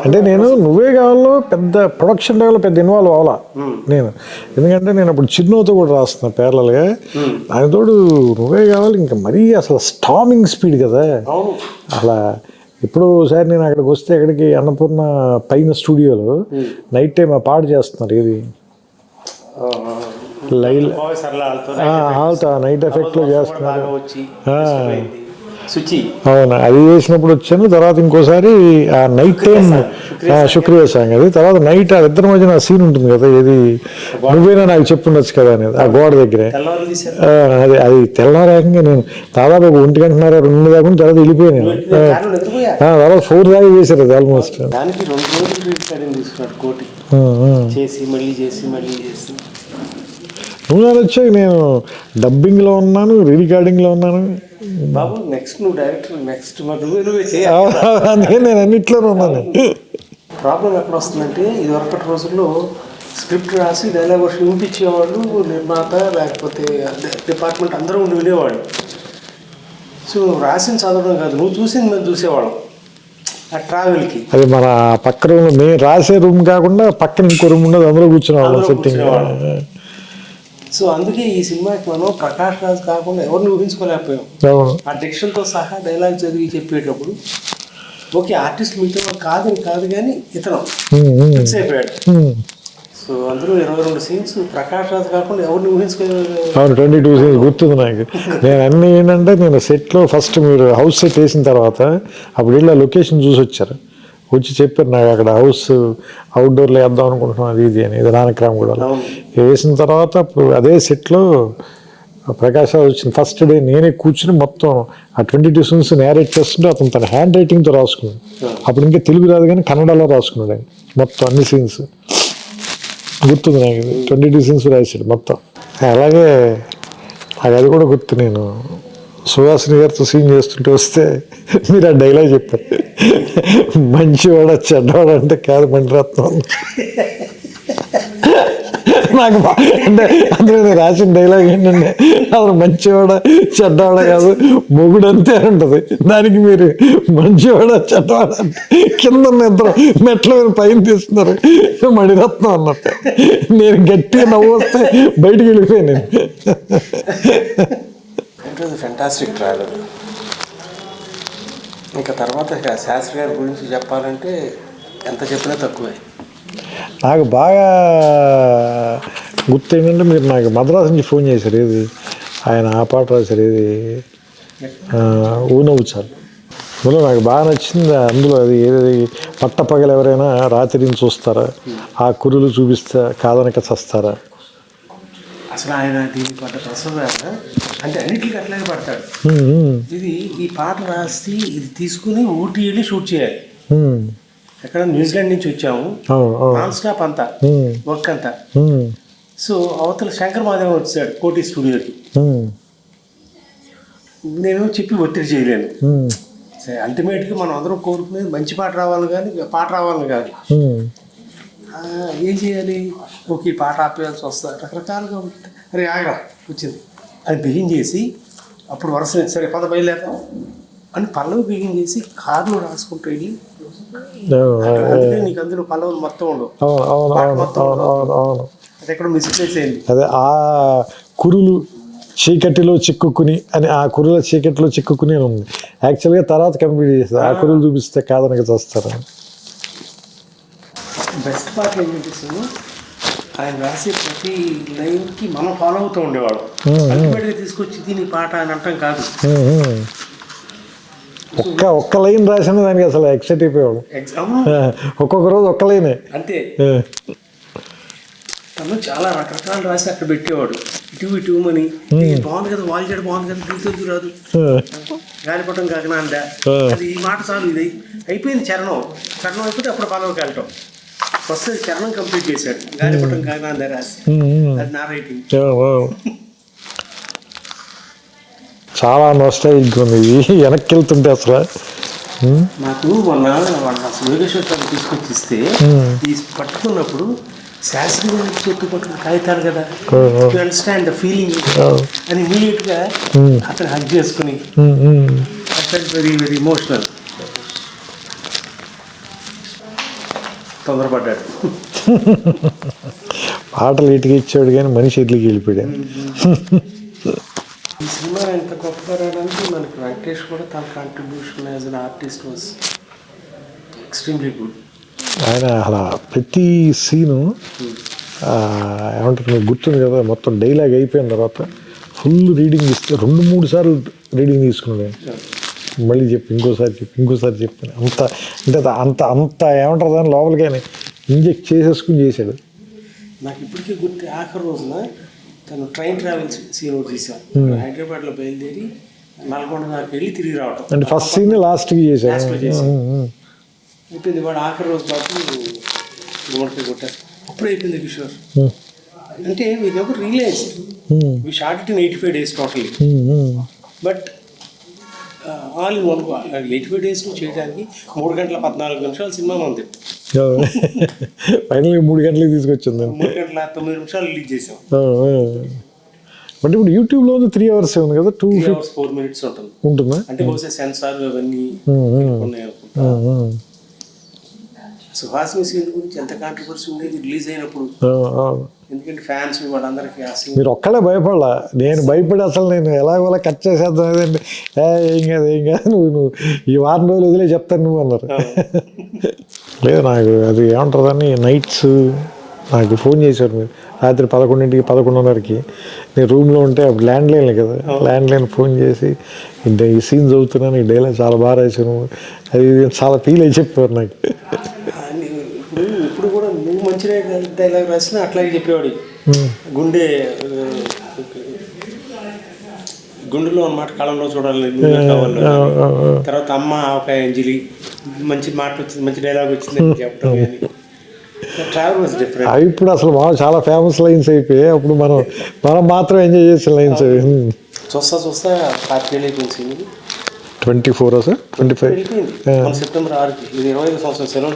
అంటే నేను నువ్వే కావాలో పెద్ద ప్రొడక్షన్ లెవెల్లో పెద్ద ఇన్వాల్వ్ అవ్వాలా నేను, ఎందుకంటే నేను అప్పుడు చిన్నోతో కూడా రాస్తున్నా ప్యారలల్గా. దానితోడు నువ్వే కావాలి ఇంకా మరీ అసలు స్టామింగ్ స్పీడ్ కదా అలా. ఇప్పుడు ఒకసారి నేను అక్కడికి వస్తే ఎక్కడికి అన్నపూర్ణ పైన స్టూడియోలో నైట్ టైం ఆ పాట చేస్తున్నారు, ఇది లైల్ ఆల్తా నైట్ ఎఫెక్ట్లో చేస్తున్నారు. అవును, అది చేసినప్పుడు వచ్చాను. తర్వాత ఇంకోసారి ఆ నైట్ టైం శుక్రియ సాంగ్, అది తర్వాత నైట్ ఆ ఇద్దరి మధ్యన సీన్ ఉంటుంది కదా, ఏది నువ్వేనా నాకు చెప్పుండొచ్చు కదా అనేది ఆ గోడ దగ్గరే. అది తెల్లారేకంగా నేను దాదాపు 1 గంటన్నర 2 దాకా తర్వాత వెళ్ళిపోయాను. తర్వాత 4 దాకా చేశారు అది ఆల్మోస్ట్. నువ్వు నాది వచ్చాక నేను డబ్బింగ్లో ఉన్నాను, రికార్డింగ్లో ఉన్నాను. బాబు నెక్స్ట్ నువ్వు డైరెక్టర్, నెక్స్ట్ నువ్వే చేయాలి. నేను అన్నిట్లోనే ఉన్నాను. ప్రాబ్లం ఎక్కడ వస్తుందంటే, ఇది వరకటి రోజుల్లో స్క్రిప్ట్ రాసి డైలాగ్ వర్షన్ వినిపించేవాళ్ళు నిర్మాత, లేకపోతే డిపార్ట్మెంట్ అందరూ ఉండి వినేవాళ్ళు. సో రాసిన చదవడం కాదు, నువ్వు చూసింది మేము చూసేవాళ్ళం ఆ ట్రావెల్కి. అది మన పక్క రూమ్, మేము రాసే రూమ్ కాకుండా పక్కన ఇంకో రూమ్ ఉండదు, అందులో కూర్చునేవాళ్ళం సెట్టింగ్. సో అందుకే ఈ సినిమాకి మనం ప్రకాష్ రాజ్ కాకుండా ఎవరిని ఊహించుకోలేకపోయాం. ఆ డిక్షన్తో సహా డైలాగ్ చదివి చెప్పేటప్పుడు ఓకే ఆర్టిస్ట్ మిగతా కాదు కానీ ఇతను ఫిక్స్ అయిపోయాడు. సో అందులో 22 సీన్స్ ప్రకాష్ రాజ్ కాకుండా ఎవరిని ఊహించుకోలేదు. అవును, 22 సీన్స్ గుర్తుంది నాకు. నేను అన్నీ ఏంటంటే, నేను సెట్లో ఫస్ట్ మీరు హౌస్ సెట్ వేసిన తర్వాత అప్పుడు వెళ్ళి లొకేషన్ చూసి వచ్చారు, వచ్చి చెప్పారు నాకు అక్కడ హౌస్ అవుట్డోర్లో వేద్దాం అనుకుంటున్నాం అది ఇది అని, ఇది నానక్రామ్ కూడా వేసిన తర్వాత అప్పుడు అదే సెట్లో ప్రకాష్ రాజ్ వచ్చిన ఫస్ట్ డే నేనే కూర్చుని మొత్తం ఆ 22 సీన్స్ నేరేట్ చేస్తుంటే అతను తన హ్యాండ్ రైటింగ్తో రాసుకున్నాడు. అప్పుడు ఇంకా తెలుగు రాదు కానీ కన్నడలో రాసుకున్నాడు ఆయన మొత్తం అన్ని సీన్స్. గుర్తుంది నాకు, 22 సీన్స్ రాశాడు మొత్తం. అలాగే అది కూడా గుర్తు, నేను సుహాసిని గారితో సీన్ చేస్తుంటే వస్తే మీరు ఆ డైలాగ్ చెప్పారు, మంచివాడ చెడ్డవాడ అంటే కాదు మణిరత్నం. నాకు అంటే అందులో నేను రాసిన డైలాగ్ ఏంటంటే, అసలు మంచివాడ చెడ్డవాడ కాదు మొగుడు అంతే ఉంటుంది, దానికి మీరు మంచివాడ చెడ్డవాడ అంటే కింద ఇద్దరు మెట్ల మీద పైన తీస్తున్నారు మణిరత్నం అన్నట్టు. నేను గట్టిగా నవ్వు వస్తే బయటికి వెళ్ళిపోయాను. Fantastic travel. ఇంకా తర్వాత శాస్త్రి గారి గురించి చెప్పాలంటే ఎంత చెప్పినా తక్కువే. నాకు బాగా గుర్తు ఏంటంటే, మీరు నాకు మద్రాసు నుంచి ఫోన్ చేశారు, ఏది ఆయన ఆ పాట రాశారు, ఏది ఊనవుచారు. అందులో నాకు బాగా నచ్చింది, అందులో అది ఏది పట్టపగలు ఎవరైనా రాత్రిని చూస్తారా, ఆ కురులు చూపిస్తే కాదనక చస్తారా. అసలు ఆయన దీన్ని పడ్డ ప్రసవాస అంటే అన్నిటికీ అట్లాగే పడతాడు. ఇది ఈ పాట రాసి ఇది తీసుకుని ఊటీ వెళ్ళి షూట్ చేయాలి. ఎక్కడ న్యూజిలాండ్ నుంచి వచ్చాము, నాన్ స్టాప్ అంతా వర్క్ అంతా. సో అవతల శంకర్ మాధవ్ వచ్చాడు కోటి స్టూడియోకి. నేను చెప్పి ఒత్తిడి చేయలేను. అల్టిమేట్గా మనం అందరం కోరుకునేది మంచి పాట రావాలి కానీ పాట రావాలని కాదు. ఏం చేయాలి, ఓకే పాట ఆపేయాల్సి వస్తుంది, రకరకాలుగా ఉంటుంది. అరే ఆగా వచ్చింది అది బిగిన్ చేసి అప్పుడు వరుస సరే పద బయలుదేరతాం అని పల్లవి బిగిన్ చేసి కార్లో రాసుకుంటూ వెళ్ళి, అందుకే నీకు అందులో పల్లవులు మొత్తం ఉండవు, అది ఎక్కడ మిస్ప్లేస్ అయింది. అదే ఆ కురులు చీకటిలో చిక్కుకుని అని, ఆ కురుల చీకటిలో చిక్కుకుని ఉంది. యాక్చువల్గా తర్వాత కంప్లీట్ చేస్తుంది, ఆ కురులు చూపిస్తే కాదనక చేస్తారు. బెస్ట్ పార్ట్ ఏంటంటే, ఆయన రాసే ప్రతి లైన్కి మనం ఫాలో అవుతూ ఉండేవాడు. అల్టిమేట్గా తీసుకొచ్చి దీని పాట అని అంటాం కాదు. ఒక్క లైన్ రాసిన దానికి అసలు ఎక్సైట్ అయిపోయాడు. ఒక్కొక్క రోజు ఒక్క లైనే అంతే. తను చాలా రకరకాలు రాసి అక్కడ పెట్టేవాడు. ఇటు మని బాగుంది కదా, వాళ్ళు చేయడం బాగుంది కదా, గుర్తొద్దు రాదు, గాలిపటం కాకనా అంట, అది ఈ మాట చాలు, ఇది అయిపోయింది. చరణం అయిపోతే అప్పుడు పల్లవికి వెళ్ళటం. ఫస్ట్ చరణం కంప్లీట్ చేశాడు, గాలిపటం కాకనా అందా రాసి, అది నా రైటింగ్. చాలా నోస్టాల్జిక్ ఉంది ఇది వెనక్కి వెళ్తుంటే అసలు. నాకు మొన్న వాళ్ళ యోగేశ్వర తీసుకొచ్చి ఇస్తే పట్టుకున్నప్పుడు శాస్త్రి గారి చేతి పట్టుకున్న కాగితాలు కదా, టు అండర్స్టాండ్ ద ఫీలింగ్ అని ఇమీడియట్గా అతను హగ్ చేసుకుని వెరీ వెరీ ఇమోషనల్. తొందరపడ్డాడు. పాటలు ఇటుకి ఇచ్చాడు కానీ మనిషి ఎట్లకి వెళ్ళిపోయాడు. ఈ సినిమా ఎంత గొప్పగా రావడానికి మనకి వెంకటేష్ కూడా తన contribution as an artist was extremely good. ఆయన అలా ప్రతి సీను ఏమంటారు మీకు గుర్తుంది కదా, మొత్తం డైలాగ్ అయిపోయిన తర్వాత ఫుల్ రీడింగ్ ఇస్తే 2-3 సార్లు రీడింగ్ తీసుకున్నాడు. మళ్ళీ చెప్పి ఇంకోసారి చెప్పాను. అంత అంటే అంత అంత ఏమంటారు దాని లోపలికైనా ఇంజెక్ట్ చేసేసుకుని చేశాడు. నాకు ఇప్పటికీ గుర్తు ఆఖరి రోజున తను ట్రైన్ ట్రావెల్ సీన్ ఒకటి తీసాం. హైదరాబాద్లో బయలుదేరి నల్గొండ దాకా వెళ్ళి తిరిగి రావటం. అంటే ఫస్ట్ సీన్ లాస్ట్కి చేశాడు. అయిపోయింది. వాడు ఆఖరి రోజు పాటు గుమ్మడికాయ కొట్టారు. అప్పుడు అయిపోయింది కిషోర్. అంటే we never realise we shot it in 85 days totally. But all in one 85 days చేయడానికి 3 గంటల 14 నిమిషాలు సినిమా ఉంది. ఫైనల్గా 3 గంటలకి తీసుకొచ్చింది. 3 గంటల 9 నిమిషాలు రిలీజ్ చేసాం. అంటే ఇప్పుడు యూట్యూబ్లో ఉంది 3 hours ఉంది కదా, 3 hours 4 minutes ఉంటుంది. ఉంటుందా? అంటే బహుశా సెన్సార్ అవన్నీ ఉన్నాయి అనుకుంటా. సుహాసిని సీన్ గురించి ఎంత కాంట్రవర్సీ ఉండేది రిలీజ్ అయినప్పుడు. ఎందుకంటే ఫ్యాన్స్ వాళ్ళందరికీ ఆ సీన్. మీరు ఒక్కడే భయపడలా, నేను భయపడి అసలు నేను ఎలాగోలా కట్ చేసేద్దాం ఏదండి, ఏం కాదు నువ్వు ఈ వారం రోజులు వదిలే చెప్తాను నువ్వు అన్నారు. లేదు నాకు అది ఏమంటుందని నైట్స్ నాకు ఫోన్ చేశారు మీరు రాత్రి 11ంటికి 11:30కి. నేను రూమ్లో ఉంటే అప్పుడు ల్యాండ్లైన్ కదా, ల్యాండ్లైన్ ఫోన్ చేసి ఈ సీన్ చదువుతున్నాను, ఈ డైలాగ్ చాలా బాగా రాశాను, అది చాలా ఫీల్ అయి చెప్పారు నాకు. ఇప్పుడు కూడా నువ్వు మంచి డైలాగ్ రాసినా అట్లాగే చెప్పేవాడు. గుండెలో అన్నమాట, కళంలో చూడాలి కావాలి. తర్వాత అమ్మ ఒక అంజలి మంచి మాట వచ్చింది, మంచి డైలాగ్ వచ్చింది చెప్పడం. Travel was different. అవి ఇప్పుడు అసలు చాలా ఫేమస్ లైన్స్ అయిపోయాయి. అప్పుడు మనం మాత్రం ఎంజాయ్ చేసిన లైన్స్ అవి. చూస్తా 4 అయిపోయింది. 24 సార్ 25 సెప్టెంబర్ 6కి. ఇది 25 సంవత్సరం సెలవు.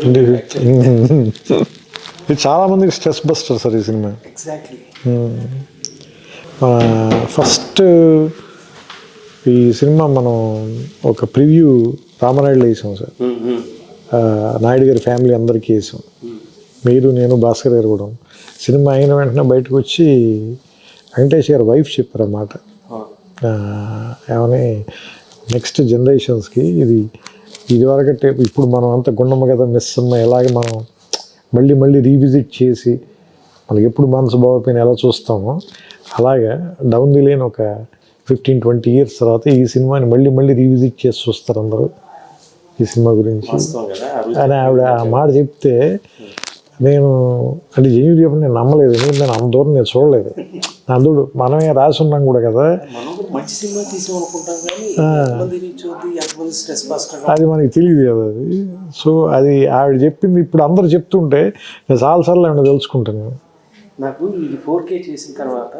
ఇది చాలా మందికి స్ట్రెస్ బస్టర్ సార్ ఈ సినిమా. ఎగ్జాక్ట్లీ. ఫస్ట్ ఈ సినిమా మనం ఒక ప్రివ్యూ రామనాయుడులో వేసాం సార్. నాయుడు గారి ఫ్యామిలీ అందరికీ వేసాం. మీరు, నేను, భాస్కర్ గారు కూడా. సినిమా అయిన వెంటనే బయటకు వచ్చి వెంకటేష్ గారి వైఫ్ చెప్పారు అన్నమాట, ఏమని నెక్స్ట్ జనరేషన్స్కి ఇది వరకంటే ఇప్పుడు మనం అంత గుండమ్మ కదా మిస్ అన్న ఎలాగే మనం మళ్ళీ రీవిజిట్ చేసి మనకి ఎప్పుడు మనసు బాగోపోయినా ఎలా చూస్తామో అలాగా డౌన్ ది లేన్ ఒక 15-20 years తర్వాత ఈ సినిమాని మళ్ళీ రీవిజిట్ చేసి చూస్తారు అందరూ ఈ సినిమా గురించి అని ఆవిడ ఆ మాట చెప్తే నేను అంటే జెన్యూన్ చెప్పి నేను నమ్మలేదు. ఎందుకంటే నేను అంత దూరం నేను చూడలేదు. అందుడు మనమే రాసి ఉన్నాం కూడా కదా, మంచి సినిమా తీసాం అనుకుంటాం కానీ అది మనకి తెలియదు కదా అది. సో అది ఆవిడ చెప్పింది ఇప్పుడు అందరు చెప్తుంటే నేను చాలాసార్లు ఆవిడ తెలుసుకుంటాను. నాకు ఇది 4K చేసిన తర్వాత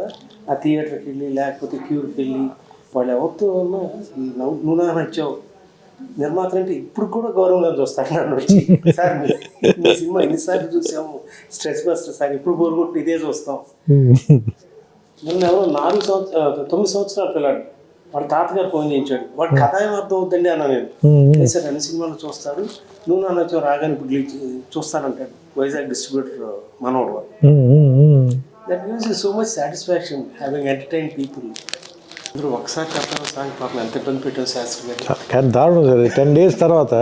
ఆ థియేటర్కి వెళ్ళి లేకపోతే క్యూర్కి వెళ్ళి వాళ్ళు ఎవరితో ఉన్నా నువ్వు నచ్చావు నిర్మాత అంటే ఇప్పుడు కూడా గౌరవంగా చూస్తాను. నన్ను వచ్చి సార్ మీ సినిమా ఎన్నిసార్లు చూసాము, స్ట్రెస్ బస్టర్ సార్, ఇప్పుడు బోరుగుట్టు ఇదే చూస్తాం. నన్ను ఎవరో 9 సంవత్సరాలు పిల్లాడు వాడు తాతగారు ఫోన్ చేయించాడు. వాడు కథ ఏం అర్థం అవుతుందండి అన్నా నేను. సార్ అన్ని సినిమాలు చూస్తాడు, నువ్వు నాన్న వచ్చావు రాగానే ఇప్పుడు చూస్తానంటాడు. వైజాగ్ డిస్ట్రిబ్యూటర్ మనోడు. That gives so much satisfaction having entertain people. అందరూ ఒకసారి చెప్పడం సాంగ్ పాపం ఎంత ఇబ్బంది పెట్టారు శాస్త్రి గారు. కానీ దారుణం సార్ 10 days తర్వాత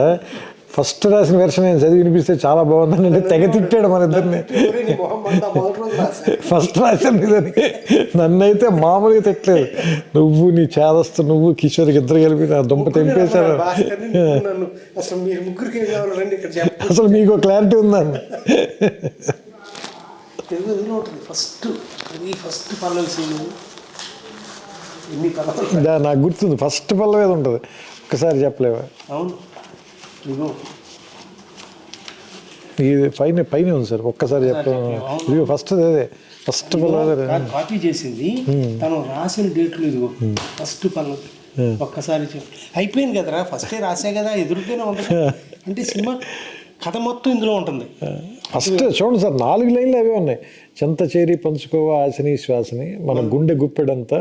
ఫస్ట్ రాసిన వెర్షన్ నేను చదివి వినిపిస్తే చాలా బాగుందని అంటే తెగ తిట్టాడు మన ఇద్దరిని. ఫస్ట్ రాశాను ఇదని నన్నైతే మామూలుగా తిట్టలేదు. నువ్వు నీ చేదస్తు నువ్వు కిషోర్కి ఇద్దరు కలిపి నా దుంప తెంపేశారు. అసలు మీకు క్లారిటీ ఉందండి. నాకు గుర్తుంది ఫస్ట్ పల్లవి ఏది ఉంటుంది ఒక్కసారి చెప్పలేవా? అవును ఇది పైన ఉంది సార్, ఒక్కసారి చెప్పలేము. ఇది ఫస్ట్ అదే ఫస్ట్ పల్లవి కాపీ చేసింది తను రాసిన డేట్లు. ఇదిగో ఫస్ట్ పల్లవి ఒక్కసారి అయిపోయింది కదరా, ఫస్టే రాసే కదా, ఎదురుగానే ఉంటుంది. అంటే సినిమా కథ మొత్తం ఇందులో ఉంటుంది. ఫస్ట్ చూడండి సార్ 4 లైన్లు అవే ఉన్నాయి. చెంత చేరి పంచుకోవా ఆశని శ్వాసని, మన గుండె గుప్పెడంతా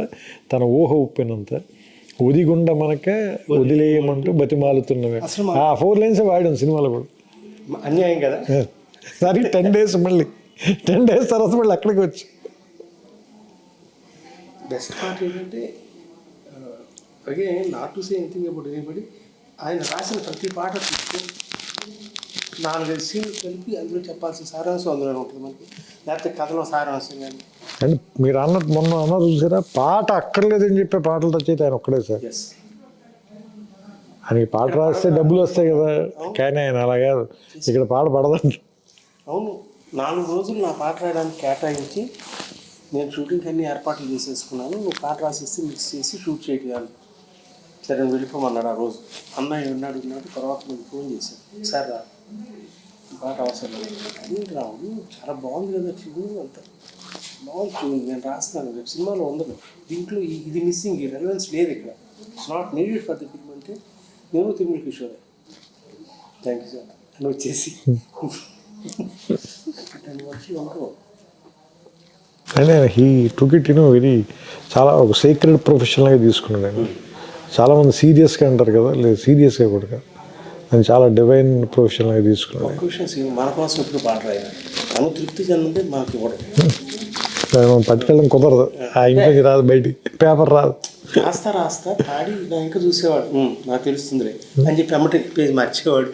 తన ఊహ ఉప్పినంత, ఉదిగుండ మనకే వదిలేయమంటూ బతిమాలుతున్నవే. ఆ 4 lines వాడాం సినిమాలో కూడా. అన్యాయం కదా. సరే 10 days మళ్ళీ 10 days తర్వాత మళ్ళీ అక్కడికి వచ్చి బెస్ట్ పార్ట్ ఏంటంటే again not to say anything about anybody, ఆయన రాసిన ప్రతి పాట తీసుకొని 4-5 సీన్లు కలిపి అందులో చెప్పాల్సిన సారాంశం అందులో ఉంటుంది మనకి, లేకపోతే కథలో సారాంశం కానీ. అండ్ మీరు అన్నట్టు మొన్న అన్నారు చూసారా, పాట అక్కర్లేదని చెప్పే పాటలు రచయిత ఆయన ఒక్కడే సార్. ఎస్, ఆయనకి పాట రాస్తే డబ్బులు వస్తాయి కదా, కానీ ఆయన అలా కాదు, ఇక్కడ పాట పడదండి. అవును, 4 రోజులు నా పాట రాయడానికి కేటాయించి నేను షూటింగ్కి అన్ని ఏర్పాట్లు చేసేసుకున్నాను, నువ్వు పాట రాసేసి మిక్స్ చేసి షూట్ చేయగలను. సరే నేను వెళ్ళిపోమన్నాడు ఆ రోజు. అన్నయ్య ఉన్నాడు, తర్వాత నేను ఫోన్ చేశాను, సార్ రా పాట అవసరం లేదు. ఏంటి రావు చాలా బాగుంది కదా చూడు, అంత బాగుంది చూడు, నేను రాస్తాను, రేపు సినిమాలో ఉండదు, దీంట్లో ఇది మిస్సింగ్, ఈ రెలవెన్స్ లేదు ఇక్కడ, it's not needed for the film అంటే నేను Tirumala Kishore thank you sir అని వచ్చేసి 10 వర్షాలు ఉండవు. And he took it very చాలా ఒక సీక్రెట్ ప్రొఫెషనల్గా తీసుకున్నాడు ఆయన. చాలామంది సీరియస్గా అంటారు కదా, లేదు సీరియస్గా కూడా కాదు, ఆయన చాలా డివైన్ ప్రొఫెషనల్గా తీసుకున్నాడు. ఒక విషయం, మన కోసం ఎప్పుడు పాట రాయాలి, తను తృప్తి చెందితే మనకి ఇవ్వడం, మనం పట్టుకెళ్ళడం కుదరదు, ఆ ఇంటికి రాదు, బయటికి పేపర్ రాదు. రాస్తా పాడి నా ఇంకా చూసేవాడు, నాకు తెలుస్తుందిలే అని చెప్పి అమ్మటి పేజ్ మార్చేవాడు.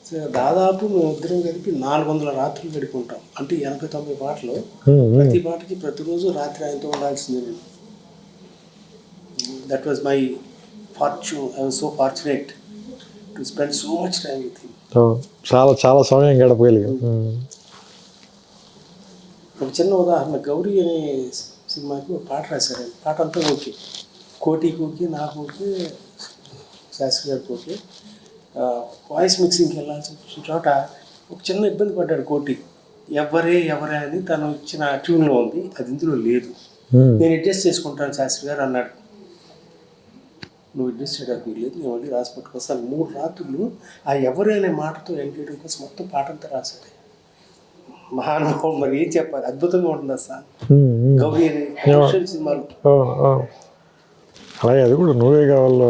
సో దాదాపు మేము ఇద్దరం కలిపి 400 రాత్రులు గడుపుకుంటాం, అంటే 89 పాటలు, ప్రతి పాటకి ప్రతిరోజు రాత్రి ఆయనతో ఉండాల్సిందే. That was my fortune, I was so fortunate to spend so much time with him. చాలా చాలా సమయం గడపగలిగాం. ఒక చిన్న ఉదాహరణ, గౌరీ అనే సినిమాకి ఒక పాట రాశారు, పాట అంతా ఓకే, కోటికి ఓకే, నాకు ఓకే, శాస్త్రి గారికి ఓకే. వాయిస్ మిక్సింగ్కి వెళ్ళాల్సిన చోట ఒక చిన్న ఇబ్బంది పడ్డాడు కోటి, ఎవరే అని తను ఇచ్చిన ట్యూన్లో ఉంది, అది ఇందులో లేదు, నేను అడ్జస్ట్ చేసుకుంటాను శాస్త్రి గారు అన్నాడు. నువ్వు అడ్జస్ట్ చేయడానికి లేదు, నేను మళ్ళీ రాసి పట్టుకొస్తాను. 3 రాత్రులు ఆ ఎవరే అనే మాటతో ఎండ్ చేయడం కోసం మొత్తం పాట అంతా రాశాడు. మహానుభావుడు, మరి ఏం చెప్పాలి, అద్భుతంగా ఉంటుంది సార్ గౌరీ అనే కమర్షియల్ సినిమాలు. అలాగే అది కూడా నువ్వే కావాలి,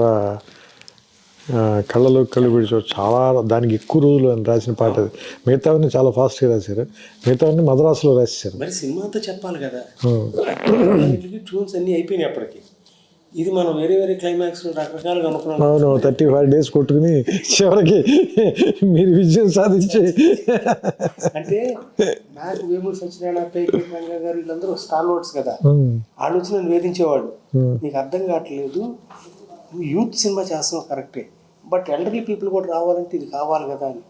కళ్ళలో కళ్ళు పిడిచో చాలా, దానికి ఎక్కువ రోజులు అని రాసిన పాట అది. మిగతావన్నీ చాలా ఫాస్ట్గా రాశారు, మిగతావన్నీ మద్రాసులో రాసేసారు. మరి సినిమా అంతా చెప్పాలి కదా, ట్యూన్స్ అన్నీ అయిపోయినాయి అప్పటికి. ఇది మనం వేరే క్లైమాక్స్ రకరకాలుగా అనుకున్నాం. అవును, 35 days కొట్టుకుని చివరికి మీరు విజయం సాధించి, అంటే నాకు వేమూరి సత్యనారాయణ, పేకే రంగా గారు వీళ్ళందరూ స్టార్ వర్డ్స్ కదా, వాళ్ళు వచ్చి నన్ను వేధించేవాడు, నీకు అర్థం కావట్లేదు, నువ్వు యూత్ సినిమా చేస్తున్నావు కరెక్టే, బట్ ఎల్డర్లీ పీపుల్ కూడా రావాలంటే ఇది కావాలి కదా అని.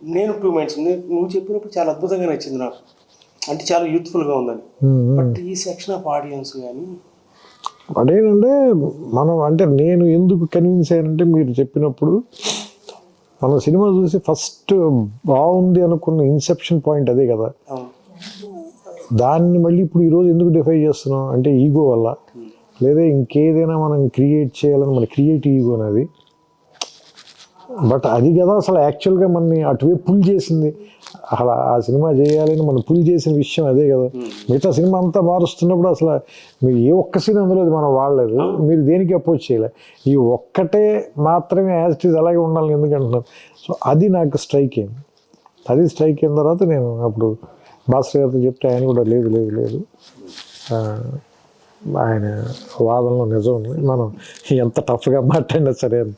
నేను 2 minds, నువ్వు చెప్పినప్పుడు చాలా అద్భుతంగా నచ్చింది నాకు, అంటే చాలా యూత్ఫుల్గా ఉందని. బట్ ఈ సెక్షన్ ఆఫ్ ఆడియన్స్ కానీ అదేనంటే మనం, అంటే నేను ఎందుకు కన్విన్స్ అయ్యానంటే మీరు చెప్పినప్పుడు మన సినిమా చూసి ఫస్ట్ బాగుంది అనుకున్న ఇన్సెప్షన్ పాయింట్ అదే కదా, దాన్ని మళ్ళీ ఇప్పుడు ఈరోజు ఎందుకు డిఫై చేస్తున్నాం అంటే ఈగో వల్ల, లేదా ఇంకేదైనా మనం క్రియేట్ చేయాలని మన క్రియేటివ్ ఈగో అనేది. బట్ అది కదా అసలు యాక్చువల్గా మనని అటువైపు పుల్ చేసింది, అలా ఆ సినిమా చేయాలని మనం పుల్ చేసిన విషయం అదే కదా. మిగతా సినిమా అంతా మారుస్తున్నప్పుడు అసలు మీరు ఏ ఒక్క సీన్ అందులో మనం వాడలేదు, మీరు దేనికి అప్రోచ్ చేయలేదు, ఈ ఒక్కటే మాత్రమే యాజ్ ఇట్ ఈజ్ అలాగే ఉండాలని ఎందుకంటున్నారు. సో అది నాకు స్ట్రైక్ అయింది. అది స్ట్రైక్ అయిన తర్వాత నేను అప్పుడు భాస్కర్ గారితో చెప్తే ఆయన కూడా లేదు ఆయన వాదనలో నిజం ఉంది, మనం ఎంత టఫ్గా మాట్లాడినా సరే అని.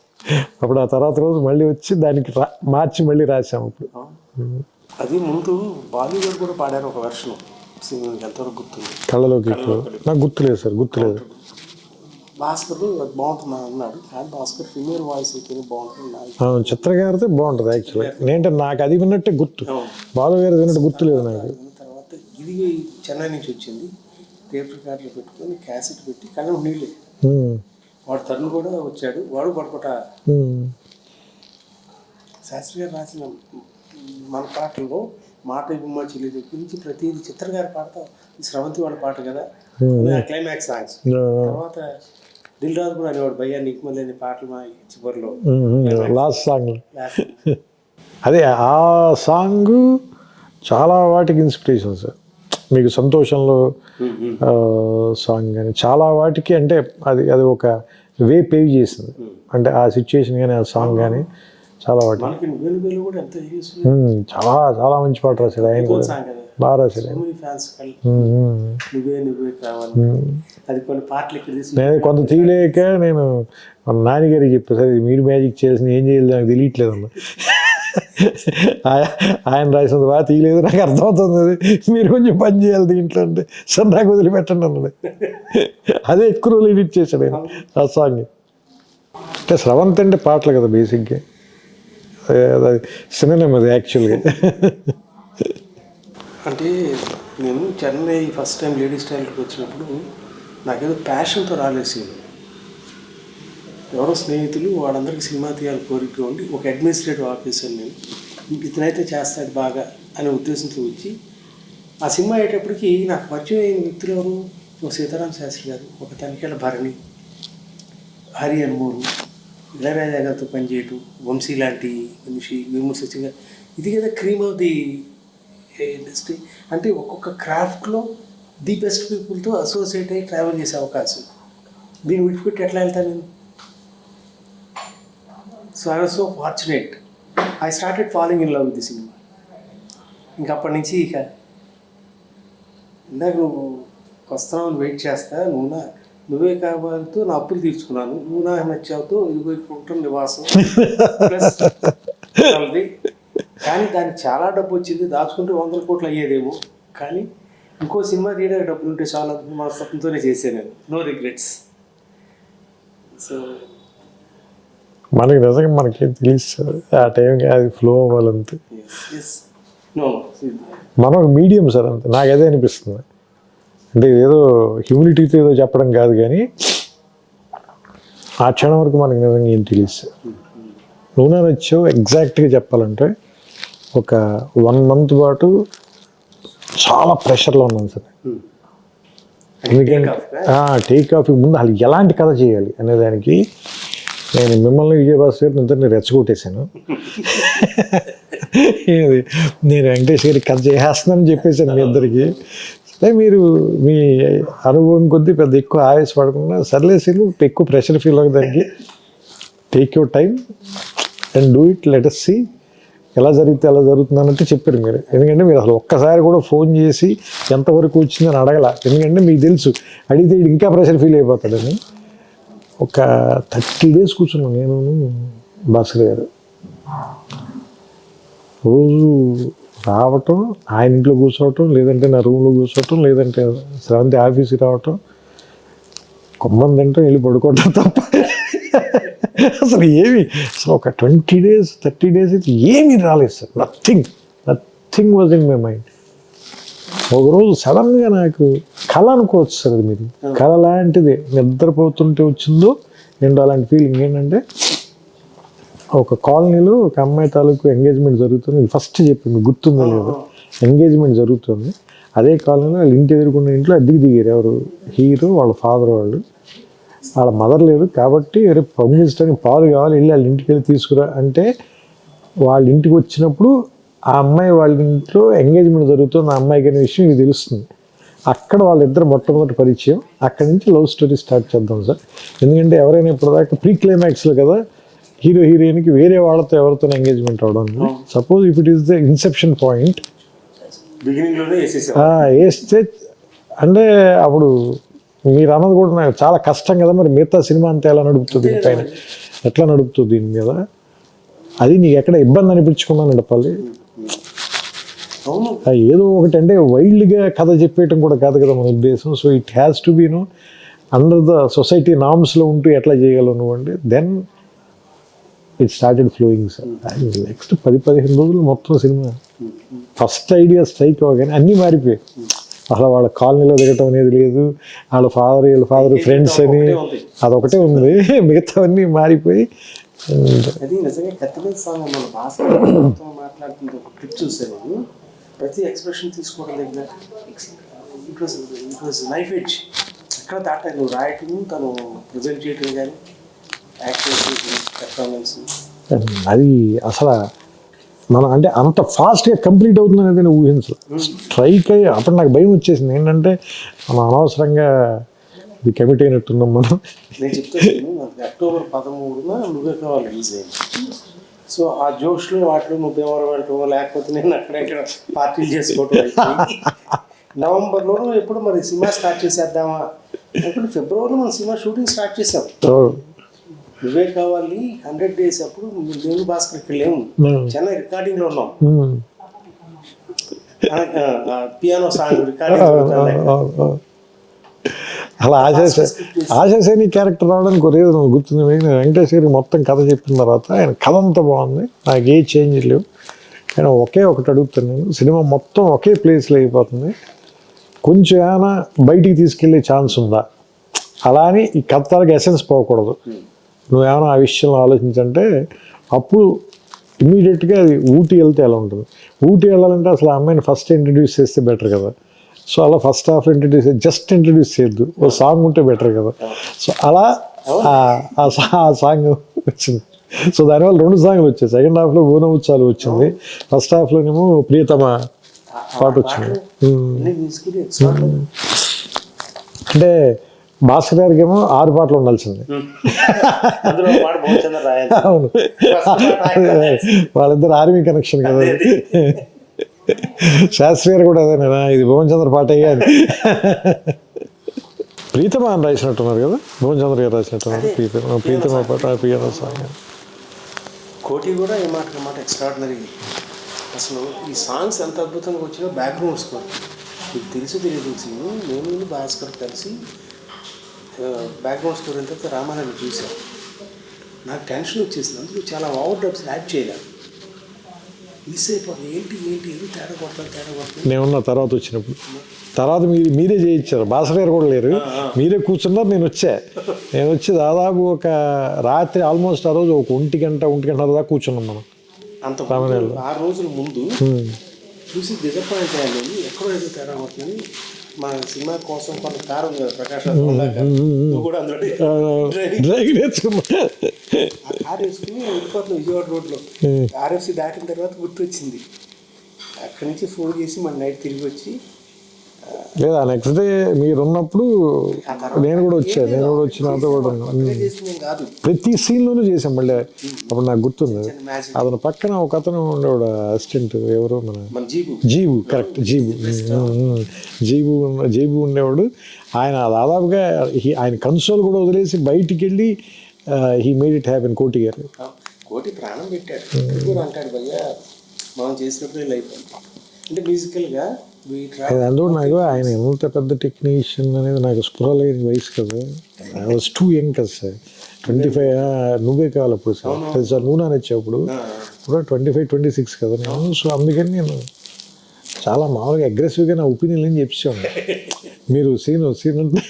అప్పుడు ఆ తర్వాత రోజు మళ్ళీ వచ్చి దానికి మార్చి మళ్ళీ రాసాము. అప్పుడు అది ముందు బాలీవుడ్ కూడా పాడారు ఒక వెర్షన్, ఎంతవరకు గుర్తుంది, కళ్ళలోకి నాకు గుర్తులేదు సార్, గుర్తులేదు. భాస్కర్ బాగుంటుంది అన్నాడు, కానీ భాస్కర్ ఫిమేల్ వాయిస్ అయితే బాగుంటుంది, చిత్ర గారితో బాగుంటుంది యాక్చువల్లీ. నేనంటే నాకు అది విన్నట్టే గుర్తు, బాలు గారు విన్నట్టు గుర్తులేదు నాకు. తర్వాత ఇది చెన్నై నుంచి వచ్చింది, టేప్ రికార్డులు పెట్టుకొని క్యాసెట్ పెట్టి కళ్ళం నీళ్ళే, వాడు తరుణ్ కూడా వచ్చాడు, వాడు పడుకోట. శాస్త్రి గారు రాసిన మన పాటల్లో మాట బొమ్మ చెల్లి దగ్గర నుంచి ప్రతిదీ చిత్ర గారి పాట, స్రవంతి వాళ్ళ పాట కదా క్లైమాక్స్ సాంగ్స్. తర్వాత దిల్ రాజు కూడా అనేవాడు, భయ్యా నీకు మళ్ళీ అనే పాటలు మా చివరిలో లాస్ట్ సాంగ్. అదే ఆ సాంగ్ చాలా వాటికి ఇన్స్పిరేషన్ సార్. మీకు సంతోషంలో సాంగ్ కానీ చాలా వాటికి, అంటే అది ఒక వే పేవ్ చేసింది, అంటే ఆ సిచ్యుయేషన్ కానీ ఆ సాంగ్ కానీ చాలా వాటి మనకి నువ్వేలు కూడా ఎంత యూస్ఫుల్ చాలా చాలా మంచి పాట రాశాడు ఆయన కూడా సాంగ్ కదా, బాగా రాశాడు ఆయన. ఫ్యాన్స్ ఉమ్. నువ్వే కావాలి. అది కొన్ని పాటలు ఇక్కడ తీసి నేను కొంత తీయలేక నేను మన నాన్నగారికి చెప్పాను, సరే మీరు మ్యాజిక్ చేసిన ఏం చేయాలి నాకు తెలియట్లేదు అన్న. ఆయన రాసినంత బాగా తీయలేదు, నాకు అర్థమవుతుంది అది, మీరు కొంచెం పని చేయాలి దీంట్లో అంటే, సార్ నాకు వదిలిపెట్టండి అన్నది. అదే ఎక్కువ రోజులు ఎడిట్ చేశాడు ఆయన ఆ సాంగ్. అంటే స్రవంత్ అంటే పాటలు కదా బేసిక్గా, అది సినిమా అది యాక్చువల్గా. అంటే నేను చెన్నై ఫస్ట్ టైం లేడీస్ టైలర్కి వచ్చినప్పుడు నాకేదో ప్యాషన్తో రాలేదు సీన్. ఎవరో స్నేహితులు వాళ్ళందరికీ సినిమా తీయాలి కోరిక ఉండి ఒక అడ్మినిస్ట్రేటివ్ ఆఫీసర్ నేను, ఇతనైతే చేస్తాడు బాగా అనే ఉద్దేశంతో వచ్చి ఆ సినిమా అయ్యేటప్పటికి నాకు పరిచయం అయిన వ్యక్తులు ఎవరు, ఒక సీతారాం శాస్త్రి గారు, ఒక తనిఖీల భరణి, హరి అనుమూరు, ఇళయరాజా గారితో పనిచేయటం, వంశీ లాంటి మనిషి, విమర్శించి గారు, ఇది కదా క్రీమ్ ఆఫ్ ది ఇండస్ట్రీ. అంటే ఒక్కొక్క క్రాఫ్ట్లో ది బెస్ట్ పీపుల్తో అసోసియేట్ అయ్యి ట్రావెల్ చేసే అవకాశం. దీన్ని విడిచిపెట్టి ఎట్లా వెళ్తాను నేను? So I was so fortunate. I started following in love with the cinema. ఇంక అప్పటి నుంచి ఇక ఇందాక నువ్వు వస్తున్నావు వెయిట్ చేస్తా, నువ్వే కావాలతో నా అప్పులు తీర్చుకున్నాను, నువ్వు నాకు నచ్చావుతో ఇదిగోకుంటాం నివాసం ప్లస్ కానీ దానికి చాలా డబ్బు వచ్చింది, దాచుకుంటే 100 కోట్లు అయ్యేదేమో, కానీ ఇంకో సినిమా తీయడానికి డబ్బులు ఉంటే చాలా మనస్తత్వంతోనే చేశాను నేను, నో రిగ్రెట్స్. సో మనకి నిజంగా మనకేం తెలుస్తుంది ఆ టైంకి, అది ఫ్లో అవ్వాలంతే. మనం మీడియం సార్ అంతే, నాకు అదే అనిపిస్తుంది. అంటే ఏదో హ్యూమిలిటీతో ఏదో చెప్పడం కాదు, కానీ ఆ క్షణం వరకు మనకి నిజంగా ఏం తెలుసు. నువ్వు నచ్చావు ఎగ్జాక్ట్గా చెప్పాలంటే ఒక 1 month పాటు చాలా ప్రెషర్లో ఉన్నాను సార్. ఎందుకంటే టేక్ ఆఫ్ ముందు అసలు ఎలాంటి కథ చేయాలి అనే దానికి నేను మిమ్మల్ని విజయభాస్కర్ గారిని ఇద్దరిని రెచ్చగొట్టేశాను. నేను వెంకటేష్ గారికి కథ చేసేస్తున్నానని చెప్పేశాను మీ ఇద్దరికి. సరే మీరు మీ అనుభవం కొద్దీ పెద్ద ఎక్కువ ఆవేశపడకుండా సర్లేసి ఎక్కువ ప్రెషర్ ఫీల్ అవ్వదు దానికి, take your time and do it, let us see ఎలా జరిగితే ఎలా జరుగుతుంది అన్నట్టు చెప్పారు మీరు. ఎందుకంటే మీరు అసలు ఒక్కసారి కూడా ఫోన్ చేసి ఎంతవరకు వచ్చిందని అడగల, ఎందుకంటే మీకు తెలుసు అడిగితే ఇంకా ప్రెషర్ ఫీల్ అయిపోతాడని. ఒక 30 days కూర్చున్నాను నేను భాస్కర్ గారు. రోజు రావటం, ఆయన ఇంట్లో కూర్చోవటం, లేదంటే నా రూమ్లో కూర్చోవటం, లేదంటే శ్రవంతి ఆఫీస్కి రావటం, కొమ్మం తింటాం, వెళ్ళి పడుకోవటం తప్ప అసలు ఏమి, అసలు ఒక 20 days 30 days అయితే ఏమీ రాలేదు sir. Nothing was in my mind. ఒకరోజు సడన్గా నాకు కళ అనుకోవచ్చు సార్, అది మీరు కళ లాంటిది నిద్రపోతుంటే వచ్చిందో ఏంటో అలాంటి ఫీలింగ్. ఏంటంటే ఒక కాలనీలో ఒక అమ్మాయి తాలూకు ఎంగేజ్మెంట్ జరుగుతుంది, ఫస్ట్ చెప్పింది గుర్తుందో లేదో, ఎంగేజ్మెంట్ జరుగుతుంది. అదే కాలనీలో వాళ్ళ ఇంటి ఎదుర్కొన్న ఇంట్లో అద్దెకి దిగారు ఎవరు, హీరో వాళ్ళ ఫాదర్ వాళ్ళు. వాళ్ళ మదర్ లేదు కాబట్టి రేపు పంపించడానికి పాలు కావాలి, వెళ్ళి వాళ్ళ ఇంటికి వెళ్ళి తీసుకురా అంటే వాళ్ళ ఇంటికి వచ్చినప్పుడు ఆ అమ్మాయి వాళ్ళ ఇంట్లో ఎంగేజ్మెంట్ జరుగుతుంది, ఆ అమ్మాయికి అనే విషయం మీకు తెలుస్తుంది. అక్కడ వాళ్ళిద్దరు మొట్టమొదటి పరిచయం, అక్కడి నుంచి లవ్ స్టోరీ స్టార్ట్ చేద్దాం సార్. ఎందుకంటే ఎవరైనా ఇప్పటిదాకా ప్రీ క్లైమాక్స్లో కదా హీరో హీరోయిన్కి వేరే వాళ్ళతో ఎవరితో ఎంగేజ్మెంట్ అవడం. Suppose if it is the Inception point వేస్తే అంటే అప్పుడు మీరు అన్నది కూడా నాకు చాలా కష్టం కదా, మరి మిగతా సినిమా అంతా ఎలా నడుపుతుంది, పైన ఎట్లా నడుపుతుంది దీని మీద, అది నీకు ఎక్కడ ఇబ్బంది అనిపించుకున్నాను చెప్పాలి. ఏదో ఒకటి అంటే వైల్డ్గా కథ చెప్పేయటం కూడా కాదు కదా మన ఉద్దేశం. So it has to be under the society నార్మ్స్లో ఉంటూ ఎట్లా చేయగలవు నువ్వు అంటే then it started flowing sir. Next 10-15 రోజులు మొత్తం సినిమా ఫస్ట్ ఐడియా స్ట్రైక్ అవ్వగానే అన్నీ మారిపోయాయి. అసలు వాళ్ళ కాలనీలో దిగటం అనేది లేదు, వీళ్ళ ఫాదర్ ఫ్రెండ్స్ అని అదొకటే ఉంది, మిగతావన్నీ మారిపోయి. అది నిజంగా కత్తిమీద సాంగ్ మన భాస్కర్ మాట్లాడుతుంది ఒక క్లిప్ చూసాను, ప్రతి ఎక్స్ప్రెషన్ తీసుకోవడం దగ్గర ఇట్ వాజ్ నైఫ్ ఎడ్జ్. ఎక్కడ దాటా నువ్వు రాయటం, తను ప్రజెంట్ చేయటం కానీ యాక్టింగ్ పెర్ఫార్మెన్స్, అది అసలు మనం అంటే అంత ఫాస్ట్గా కంప్లీట్ అవుతుంది అనేది నేను ఊహించలేదు. స్ట్రైక్ అయ్యి అప్పుడు నాకు భయం వచ్చేసింది. ఏంటంటే మనం అనవసరంగా ఇది కమిట్ అయినట్టున్నాం మనం. నేను చెప్తాను, October 13న నువ్వే కావాలి రిలీజ్ అయింది. సో ఆ జోష్లో వాటిలో నువ్వు భీమవరం వెళ్ళటం లేకపోతే నేను అక్కడ ఇక్కడ పార్టీలు చేసుకోవటం అయిపోయి నవంబర్లో ఎప్పుడు మరి సినిమా స్టార్ట్ చేసేద్దామా అనుకుంటే ఫిబ్రవరిలో మనం సినిమా షూటింగ్ స్టార్ట్ చేసాం. నువ్వే కావాలి 100 days అప్పుడు నేను భాస్కర్ ఇక్కడ లేవు, చెన్నై రికార్డింగ్లో ఉన్నాం. Piano song recording. అలా ఆశాసేని క్యారెక్టర్ రావడానికి ఒరే గుర్తుంది. వెంకటేష్ గారికి మొత్తం కథ చెప్పిన తర్వాత ఆయన కథ అంతా బాగుంది, నాకు ఏ చేంజ్ లేవు. ఆయన ఒకే ఒకటి అడుగుతాను, నేను సినిమా మొత్తం ఒకే ప్లేస్లో అయిపోతుంది, కొంచెం ఏమైనా బయటికి తీసుకెళ్ళే ఛాన్స్ ఉందా? అలా అని ఈ కథలకు ఎసెన్స్ పోకూడదు, నువ్వేమైనా ఆ విషయంలో ఆలోచించంటే అప్పుడు ఇమీడియట్గా అది ఊటీ వెళ్తే ఎలా ఉంటుంది. ఊటీ వెళ్ళాలంటే అసలు ఆ అమ్మాయిని ఫస్ట్ ఇంట్రడ్యూస్ చేస్తే బెటర్ కదా. సో అలా ఫస్ట్ హాఫ్ జస్ట్ ఇంట్రడ్యూస్ చేయొద్దు, ఓ సాంగ్ ఉంటే బెటర్ కదా. సో అలా ఆ సాంగ్ వచ్చింది. సో దానివల్ల 2 సాంగ్లు వచ్చాయి. సెకండ్ హాఫ్లో బోనం ఉత్సవాలు వచ్చింది, ఫస్ట్ హాఫ్లోనేమో ప్రియతమ పాట వచ్చింది. అంటే భాస్కర్ గారికి ఏమో 6 పాటలు ఉండాల్సింది. అవును, వాళ్ళిద్దరు ఆర్మీ కనెక్షన్ కదా. శాస్త్రి గారు కూడా అదేనా, ఇది భువన్ చంద్ర పాట అయ్యాది. ప్రీతమ అని రాసినట్టున్నారు కదా, భువన్ చంద్ర గారు రాసినట్టున్నారు ప్రీతమ పాట, పియానో సాంగ్. కోటి కూడా ఏ మాట ఎక్స్ట్రాడినరీ. అసలు ఈ సాంగ్స్ ఎంత అద్భుతంగా వచ్చినా బ్యాక్గ్రౌండ్ స్కోర్ మీకు తెలియదు సీను. నేను భాస్కర్ కలిసి బ్యాక్గ్రౌండ్ స్కోర్ ఎంత రామాయణాన్ని చూశాను, నాకు టెన్షన్ వచ్చేసింది. అందుకు చాలా ఓవర్ డబ్స్ యాడ్ చేయలేదు, మిస్ అయిపోతుంది. ఏంటి ఏది తేడా కొట్టాలి. నేనున్న తర్వాత వచ్చినప్పుడు తర్వాత మీరే చేయించారు, భాస్కర్ గారు కూడా లేరు, మీరే కూర్చున్నారు. నేను వచ్చి దాదాపు ఒక రాత్రి ఆల్మోస్ట్ ఆ రోజు ఒక 1 గంట దాకా కూర్చున్నాం మనం. అంత 6 రోజుల ముందు చూసి డిసప్పాయింట్ అయ్యాను. ఎక్కడో ఏదో తేడా కొట్టినని మా సినిమా కోసం కొంత కారు ఉంది కదా, ప్రకాష్ నువ్వు కూడా అందులో డ్రైవింగ్ నేర్చుకున్నా. కారు వేసుకుని వెళ్ళిపోతున్నాం విజయవాడ రోడ్లో. ఆర్ఎఫ్సి దాటిన తర్వాత గుర్తొచ్చింది, అక్కడి నుంచి ఫోన్ చేసి మన నైట్ తిరిగి వచ్చి లేదా నెక్స్ట్ డే మీరు ఉన్నప్పుడు నేను కూడా వచ్చి నాతో కూడా కాదు ప్రతి సీన్లోనూ చేసాం. మళ్ళీ అప్పుడు నాకు గుర్తుంది, అతను పక్కన ఒక అతను ఉండేవాడు అసిస్టెంట్, ఎవరో మన జీబు, కరెక్ట్ జీబు ఉండేవాడు. ఆయన దాదాపుగా ఆయన కన్సోల్ కూడా వదిలేసి బయటికి వెళ్ళి హీ మేడ్ ఇట్ హ్యాపెన్. కోటి గారు కోటి ప్రాణం పెట్టాడు అంటాడు భయ్యా, మనం చేసినప్పుడు లైఫ్ అంటే మ్యూజికల్గా. అందులో నాకు ఆయన ఎంత పెద్ద టెక్నీషియన్ అనేది నాకు స్పృహ లేని వయసు కదా. ఐ వాజ్ టూ యంగ్ కదా సార్, 25. నువ్వే కావాలి అప్పుడు సార్ నువ్వు నానొచ్చేప్పుడు ఇప్పుడు 25-26 కదా నేను. సో అందుకని నేను చాలా మామూలుగా అగ్రెసివ్గా నా ఒపీనియన్ అని చెప్పేవాడిని. మీరు సీన్ అంటే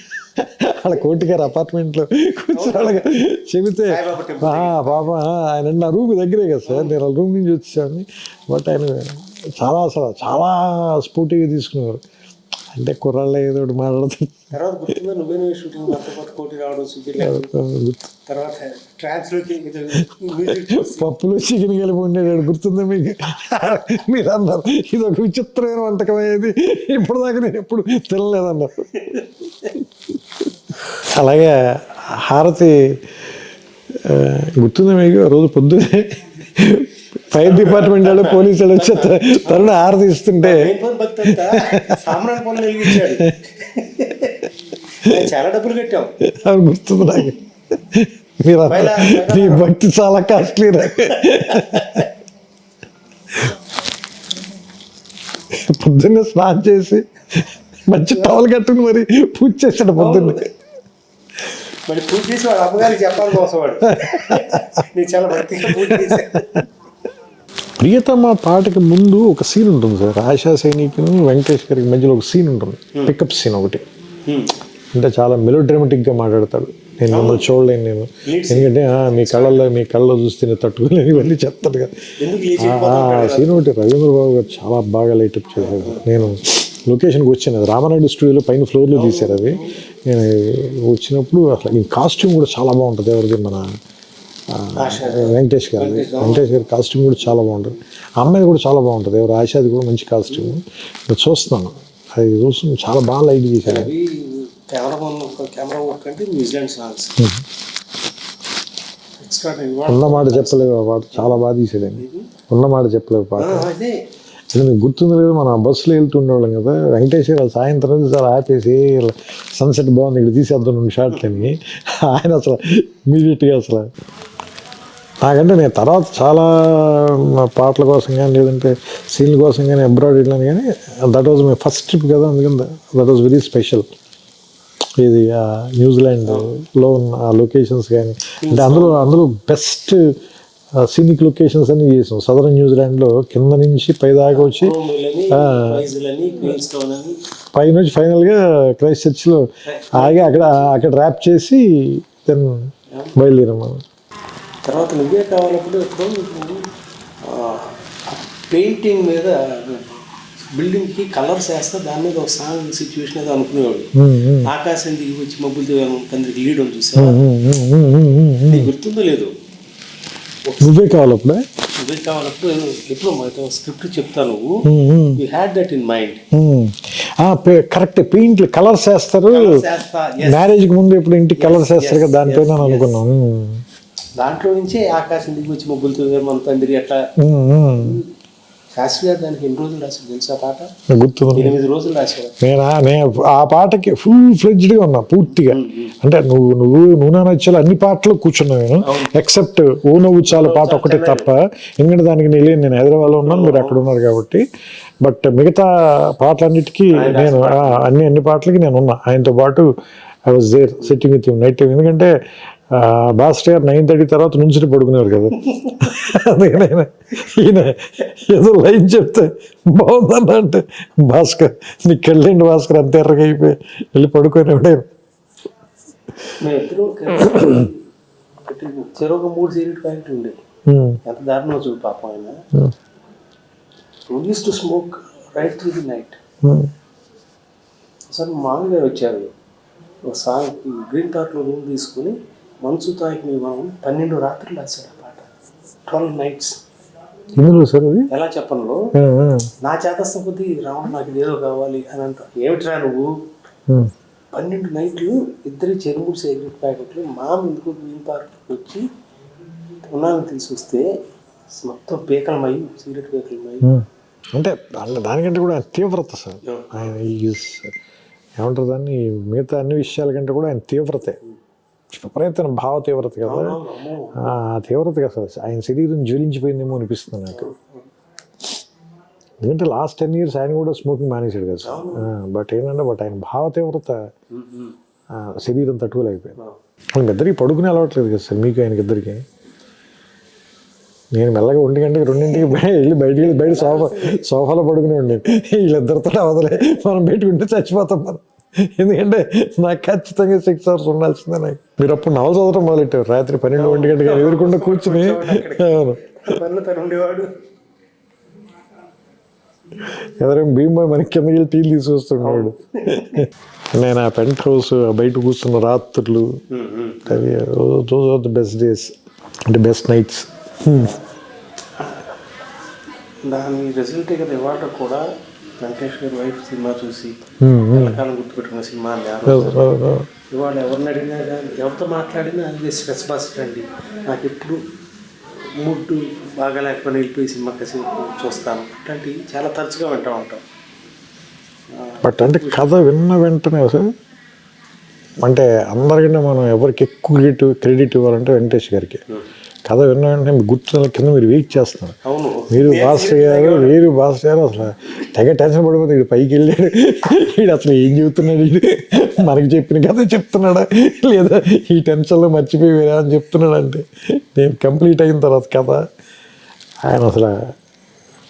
వాళ్ళ కోటి గారు అపార్ట్మెంట్లో కూర్చోవాళ్ళగా చెబితే పాప ఆయన నా రూమ్ దగ్గరే కదా సార్, నేను వాళ్ళ రూమ్ నుంచి వచ్చేవాడిని. బట్ ఆయన చాలా స్పోర్టివ్గా తీసుకునేవారు. అంటే కుర్రాళ్ళు ఏదో ఒకటి మాట్లాడుతుంది. పప్పులో చికెన్ కలిపి ఉండేవాడు, గుర్తుందా మీకు? మీరు అన్నారు ఇది ఒక విచిత్రమైన వంటకం అయ్యేది, ఇప్పుడు దాకా నేను ఎప్పుడు తినలేదన్నారు. అలాగే హారతి గుర్తుందా మీకు? ఆ రోజు పొద్దునే ఫైర్ డిపార్ట్మెంట్ వాళ్ళు పోలీసు వాళ్ళు వచ్చి తరుణ హారతి ఇస్తుంటే చాలా డబ్బులు కట్టాం. అది గుర్తుంది నాకు. మీరు నీ భక్తి చాలా కాస్ట్లీ. పొద్దున్నే స్నానం చేసి మంచి టవల్ కట్టుకుని మరి పూజ చేశాడు పొద్దున్నే. మరి పూజ చేసి వాడు అమ్మగారికి చెప్పాలి కోసం వాడు నేను చాలా భక్తిగా పూజ చేశాను. ప్రియతమ పాటకి ముందు ఒక సీన్ ఉంటుంది సార్, ఆశా సైనికును వెంకటేష్ గారికి మధ్యలో ఒక సీన్ ఉంటుంది, పికప్ సీన్ ఒకటి. అంటే చాలా మెలోడ్రామాటిక్గా మాట్లాడతాడు. నేను మిమ్మల్ని చూడలేను నేను, ఎందుకంటే మీ కళ్ళలో చూస్తే నేను తట్టుకోలేను, ఇవన్నీ చెప్తాడు కదా. సీన్ ఒకటి రవీంద్ర బాబు గారు చాలా బాగా లైటప్ చేశారు. నేను లొకేషన్కి వచ్చాను, అది రామానాయుడు స్టూడియోలో పైన ఫ్లోర్లో తీశారు. అది నేను వచ్చినప్పుడు అసలు ఈ కాస్ట్యూమ్ కూడా చాలా బాగుంటుంది. ఎవరిది? మన వెంకటేష్ గారి కాస్ట్యూమ్ కూడా చాలా బాగుంటుంది. ఆ అమ్మాయి కూడా చాలా బాగుంటుంది, ఎవరు ఆశాది కూడా మంచి కాస్ట్యూమ్. నేను చూస్తున్నాను, అది చూస్తున్నాను, చాలా బాగా లైట్ చేశారు. కెమెరా వర్క్ అంటే న్యూజిలాండ్ సాంగ్స్ స్టార్ట్ ఉన్నమాట చెప్పలేవు ఆ పాట చాలా బాగా తీసేదండి. ఉన్నమాట చెప్పలేవు పాట. అదే అసలు మీకు గుర్తుంది లేదు, మన బస్సులో వెళ్తుండేవాళ్ళం కదా, వెంకటేశ్వర సాయంత్రం చాలా ఆపేసి సన్సెట్ బాగుంది ఇక్కడ తీసేద్దాం 2 షాట్లని, ఆయన అసలు ఇమీడియట్గా అసలు నాకంటే నేను తర్వాత చాలా పాటల కోసం కానీ లేదంటే సీన్ల కోసం కానీ అబ్రాడ్ వెళ్ళాను, కానీ that was my first trip కదా, అందుకని దట్ వాజ్ వెరీ స్పెషల్. ఇది న్యూజిలాండ్లో ఉన్న ఆ లొకేషన్స్ కానీ అంటే అందులో బెస్ట్ సీనిక్ లొకేషన్స్ అన్ని చేసాం. సదరన్ న్యూజిలాండ్లో కింద నుంచి పై దాకా వచ్చి పై నుంచి ఫైనల్గా క్రైస్ట్ చర్చ్లో ఆగి అక్కడ ర్యాప్ చేసి దెన్ బయలుదేరాం మనం. తర్వాత నువ్వే కావాలప్పుడు ఇప్పుడు పెయింటింగ్ మీద బిల్డింగ్కి కలర్స్ వేస్తే దాని మీద ఒక సాంగ్ సిచ్యువేషన్ ఏదో అనుకునేవాడు. ఆకాశం దిగి వచ్చి మబ్బులతో కొందరికి లీడ్ అని చూసావా, నీకు గుర్తుందో లేదు? నువ్వే కావాలప్పుడు ఎప్పుడు మాతో స్క్రిప్ట్ చెప్తాను, you had that in mind. Correct, paint colours వేస్తారు మ్యారేజ్కి ముందు, ఇప్పుడు ఇంటికి కలర్స్ వేస్తారు కదా, దానిపైన అనుకున్నాను. దాంట్లో నుంచే ఆకాశం దిగి వచ్చి మబ్బులతో మన తండ్రి అట్లా. శాస్త్రి గారు దానికి ఎన్ని రోజులు రాశారు తెలుసా పాట? గుర్తుంది, 8 రోజులు రాశారు. నేను ఆ పాటకి ఫుల్ ఫ్లెడ్జ్డ్గా ఉన్నా పూర్తిగా. అంటే నువ్వు నా నచ్చాలి అన్ని పాటలు కూర్చున్నా నేను, ఎక్సెప్ట్ ఓ నవ్వు చాలా పాట ఒకటే తప్ప. ఎందుకంటే దానికి నేను హైదరాబాద్లో ఉన్నాను, మీరు అక్కడ ఉన్నారు కాబట్టి. బట్ మిగతా పాటలన్నిటికీ నేను అన్ని పాటలకి నేను ఉన్నా ఆయనతో పాటు. I was there sitting with him night time. ఎందుకంటే భాస్కర్ గారు 9:30 తర్వాత నుంచి పడుకునేవారు కదా. ఈయన ఏదో లైన్ చెప్తే బాగుందన్న అంటే, భాస్కర్ నీకు వెళ్ళండి భాస్కర్ అంత ఎర్రగా అయిపోయి వెళ్ళి పడుకునేవాడు. చెరొక 3 సిగరెట్ ప్యాకెట్లు ఉండేది. ఎంత దారుణం చూడు పాపం ఆయన. Use to smoke right through the night. అసలు మామూలుగా వచ్చారు ఒక సాంగ్ గ్రీన్ పార్క్లో రూమ్ తీసుకుని మనసు తాకి మనం 12 రాత్రులు రాశాడు ఆ పాట. 12 nights. ఎలా చెప్పను, నా చేతస్థ కొద్ది రావడం నాకు ఇదేదో కావాలి అని అంట. ఏమిట్రా నువ్వు 12 నైట్లు ఇద్దరి చెరువుడు సిగరెట్ ప్యాకెట్లు ఎందుకు గ్రీన్ పార్క్కి వచ్చి ఉన్నాను తీసుకొస్తే మొత్తం పీకలమయ్యి సిగరెట్ పీకలమయ్యి. అంటే దానికంటే కూడా తీవ్రత సార్ ఆయన ఏమంటారు దాన్ని, మిగతా అన్ని విషయాల కంటే కూడా ఆయన తీవ్రతే, విపరీతమైన భావ తీవ్రత కదా. ఆ తీవ్రత కదా సార్ ఆయన శరీరం జ్వలించిపోయిందేమో అనిపిస్తుంది నాకు. ఎందుకంటే లాస్ట్ 10 years ఆయన కూడా స్మోకింగ్ మానేశాడు కదా సార్. బట్ ఆయన భావ తీవ్రత శరీరం తట్టుకోలేకపోయింది. వాళ్ళకి ఇద్దరికి పడుకునే అలవాట్లేదు కదా సార్ మీకు ఆయనకి ఇద్దరికి. నేను మెల్లగా 1 గంటకి 2 వెళ్ళి బయట సోఫాలో పడుకునే ఉండే. వీళ్ళిద్దరితో అవదలే, మనం పెట్టుకుంటే చచ్చిపోతాం మనం. ఎందుకంటే నాకు ఖచ్చితంగా 6 hours ఉండాల్సిందే. నాకు మీరు అప్పుడు నవలు చదవడం మొదలెట్టారు రాత్రి 12-1 గంటగా ఎదురుకుండా కూర్చుని. ఎవరైనా భీమ్బాయ్ మనకి కిందకి వెళ్ళి టీలు తీసుకొస్తున్నాడు. నేను ఆ పెంట్ హౌస్ బయట కూర్చున్న రాత్రులు, అవి those are the best days, అంటే బెస్ట్ నైట్స్. దాని రిజల్ట్ కదా ఇవాళ కూడా వెంకటేష్ గారి వైఫ్ సినిమా చూసి కాలం గుర్తుపెట్టుకున్న సినిమా. ఇవాళ ఎవరిని అడిగినా కానీ ఎవరితో మాట్లాడినా అది స్ట్రెస్ బస్టర్ అండి. నాకు ఎప్పుడు మూడ్ బాగా లేకపోయినా వెళ్ళిపోయి సినిమా కాసేపు చూస్తాను. అట్లాంటివి చాలా తరచుగా వింటూ ఉంటాం. బట్ అంటే కథ విన్న వెంటనే సార్, అంటే అందరికంటే మనం ఎవరికి ఎక్కువ క్రెడిట్ ఇవ్వాలంటే వెంకటేష్ గారికి. కథ విన్న వెంటనే గుర్తు కింద మీరు వెయిట్ చేస్తున్నారు. మీరు భాస్కర్ గారు అసలు తెగ టెన్షన్ పడిపోతే వీడు పైకి వెళ్ళాడు, వీడు అసలు ఏం చెబుతున్నాడు, వీడు మనకి చెప్పిన కథ చెప్తున్నాడా లేదా ఈ టెన్షన్లో మర్చిపోయి వేరే అని చెప్తున్నాడు. అంటే నేను కంప్లీట్ అయిన తర్వాత కథ ఆయన అసలు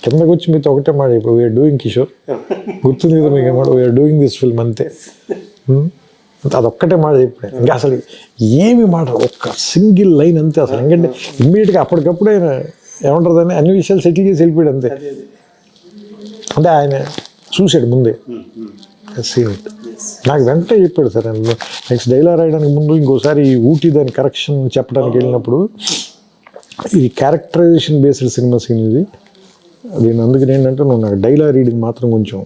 కిందకు వచ్చి మీతో ఒకటే మాట, ఇప్పుడు వీఆర్ డూయింగ్ కిషోర్, గుర్తుంది కదా మీకు మాట, వీఆర్ డూయింగ్ దిస్ ఫిల్మ్ అంతే. అదొక్కటే మాట చెప్పాడు, ఇంకా అసలు ఏమి మాట, ఒక్క సింగిల్ లైన్ అంతే. అసలు ఎందుకంటే ఇమ్మీడియట్గా అప్పటికప్పుడు ఆయన ఏమంటారు దాన్ని అన్ని విషయాలు సెటిల్ చేసి వెళ్ళిపోయాడు అంతే. అంటే ఆయన చూశాడు ముందే సీన్. నాకు వెంటనే చెప్పాడు సార్. ఆయన నెక్స్ట్ డైలాగ్ రాయడానికి ముందు ఇంకోసారి ఊటీ దాని కరెక్షన్ చెప్పడానికి వెళ్ళినప్పుడు, ఇది క్యారెక్టరైజేషన్ బేస్డ్ సినిమా సీన్ ఇది, దీని అందుకని ఏంటంటే నువ్వు నాకు డైలాగ్ రీడింగ్ మాత్రం కొంచెం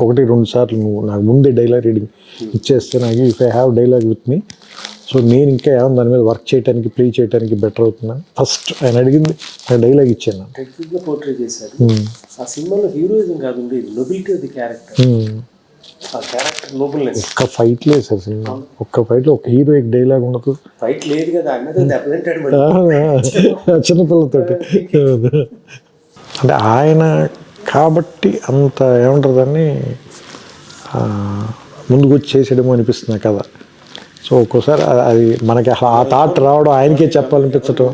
1-2 సార్లు నువ్వు నాకు ముందే డైలాగ్ రీడింగ్ ఇచ్చేస్తే నాకు if I have dialogue with me so నేను ఇంకా ఏమన్నా దాని మీద వర్క్ చేయడానికి ప్లే చేయడానికి బెటర్ అవుతుందని ఫస్ట్ ఆయన అడిగింది నేను డైలాగ్ ఇచ్చాను. టెక్నిక్గా పోర్ట్రే చేశాడు. ఆ సినిమాలో హీరోయిజం కాదు ఉండేది, నొబిలిటీ ఆఫ్ ది క్యారెక్టర్. ఆ క్యారెక్టర్ నోబుల్నెస్. ఒక్క ఫైట్ లేదు సార్ సినిమా, ఒక్క ఫైట్లో ఒక హీరోయిక్ డైలాగ్ ఉండదు. ఫైట్ లేదు కదా అన్నది దెబ్బతింటాడు చిన్నపిల్లతోటి. అంటే ఆయన కాబట్టి అంత ఏమంటారు దాన్ని ముందుకు వచ్చి చేసేయడమో అనిపిస్తుంది కదా. సో ఒక్కోసారి అది మనకి ఆ థాట్ రావడం ఆయనకే చెప్పాలనిపించటం.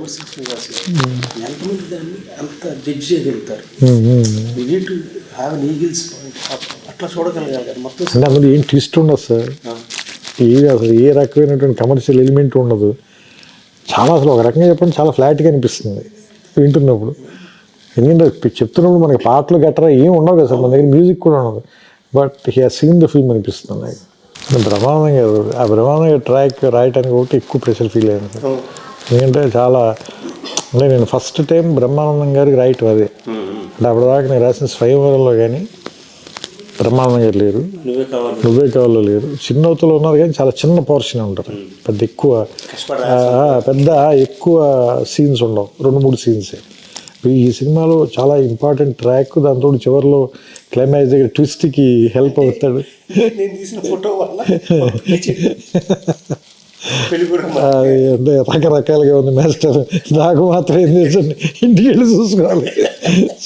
ఎంతమంది దాన్ని అంత జడ్జ్ చేయగలుగుతారు, అట్లా చూడగలగాలి మొత్తం. అంటే అందులో ఏం ట్విస్ట్ ఉండదు సార్, ఏది అసలు ఏ రకమైనటువంటి కమర్షియల్ ఎలిమెంట్ ఉండదు. చాలా అసలు ఒక రకంగా చెప్పండి చాలా ఫ్లాట్గా అనిపిస్తుంది వింటున్నప్పుడు. ఎందుకంటే చెప్తున్నప్పుడు మనకి పాటలు గట్రా ఏం ఉండవు కదా సార్, మన దగ్గర మ్యూజిక్ కూడా ఉండదు. But he has seen the film అనిపిస్తుంది నాకు. బ్రహ్మానందం గారు ఆ బ్రహ్మానందం గారు ట్రాక్ రాయటానికి ఒకటి ఎక్కువ ప్రెషర్ ఫీల్ అయ్యాను సార్. ఎందుకంటే చాలా అంటే నేను ఫస్ట్ టైం బ్రహ్మానందం గారికి రాయటం అదే. అంటే అప్పటిదాకా నేను రాసిన స్వయంవరంలో కానీ బ్రహ్మానందం గారు లేరు, నువ్వే కావాలో లేరు, చిన్నవతలో ఉన్నారు కానీ చాలా చిన్న పోర్షన్ ఉంటారు, పెద్ద ఎక్కువ సీన్స్ ఉండవు, 2-3 సీన్సే. ఈ సినిమాలో చాలా ఇంపార్టెంట్ ట్రాక్, దాంతో చివరిలో క్లైమాక్స్ దగ్గర ట్విస్ట్కి హెల్ప్ అవుతాడు. అంటే రకరకాలుగా ఉంది మాస్టర్, నాకు మాత్రం ఏం చేసండి ఇంటికి వెళ్ళి చూసుకోవాలి.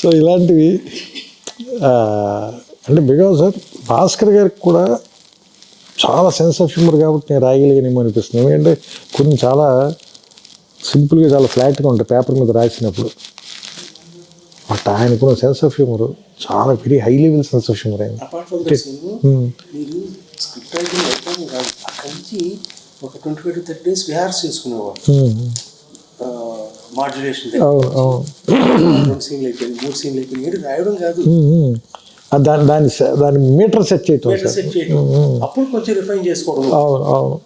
సో ఇలాంటివి అంటే బికాజ్ సార్ భాస్కర్ గారికి కూడా చాలా సెన్స్ ఆఫ్ హ్యూమర్ కాబట్టి నేను రాయగలిగానేమో అనిపిస్తుంది. ఎందుకంటే కొన్ని చాలా సింపుల్గా చాలా ఫ్లాట్గా ఉంటాయి పేపర్ మీద రాసినప్పుడు. బట్ ఆయనకున్న సెన్స్ ఆఫ్ హ్యూమర్ చాలా very high level sense of humour అయింది. ఒక 25-30 days రిహార్స్ చేసుకునేవాడు. మాడ్యులేషన్ 2 సీన్లు అయిపోయింది, 3 సీన్లు అయిపోయింది, రాయడం కాదు దాని మీటర్ సెట్ చేయటం, అప్పుడు కొంచెం రిఫైన్ చేసుకోవడం. అవును అవును.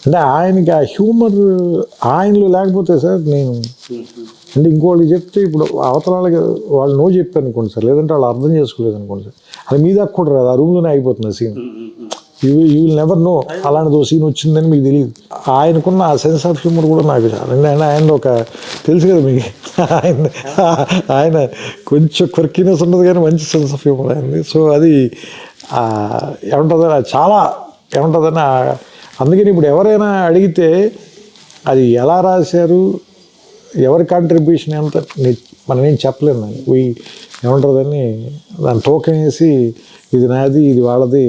అంటే ఆయనకి ఆ హ్యూమర్ ఆయనలో లేకపోతే సార్ నేను అంటే ఇంకోళ్ళకి చెప్తే ఇప్పుడు అవతల వాళ్ళకి వాళ్ళు నో చెప్పారు అనుకోండి సార్, లేదంటే వాళ్ళు అర్థం చేసుకోలేదు అనుకోండి సార్, అది మీ దాకా కూడా రాదు, ఆ రూమ్లోనే అయిపోతుంది scene. You will never know అలాంటిది సీన్ వచ్చిందని మీకు తెలియదు. ఆయనకున్న ఆ సెన్స్ ఆఫ్ హ్యూమర్ కూడా నాకు చాలా ఆయన ఒక తెలుసు కదా మీకు, ఆయన కొంచెం క్వర్కీనెస్ ఉండదు కానీ మంచి సెన్స్ ఆఫ్ హ్యూమర్ అయింది. సో అది ఏముంటుందని చాలా ఏముంటుందని అందుకని ఇప్పుడు ఎవరైనా అడిగితే అది ఎలా రాశారు, ఎవరి కాంట్రిబ్యూషన్ ఎంత మనం ఏం చెప్పలేము. దాన్ని ఏముంటుందని దాన్ని టోకెన్ వేసి ఇది నాది ఇది వాళ్ళది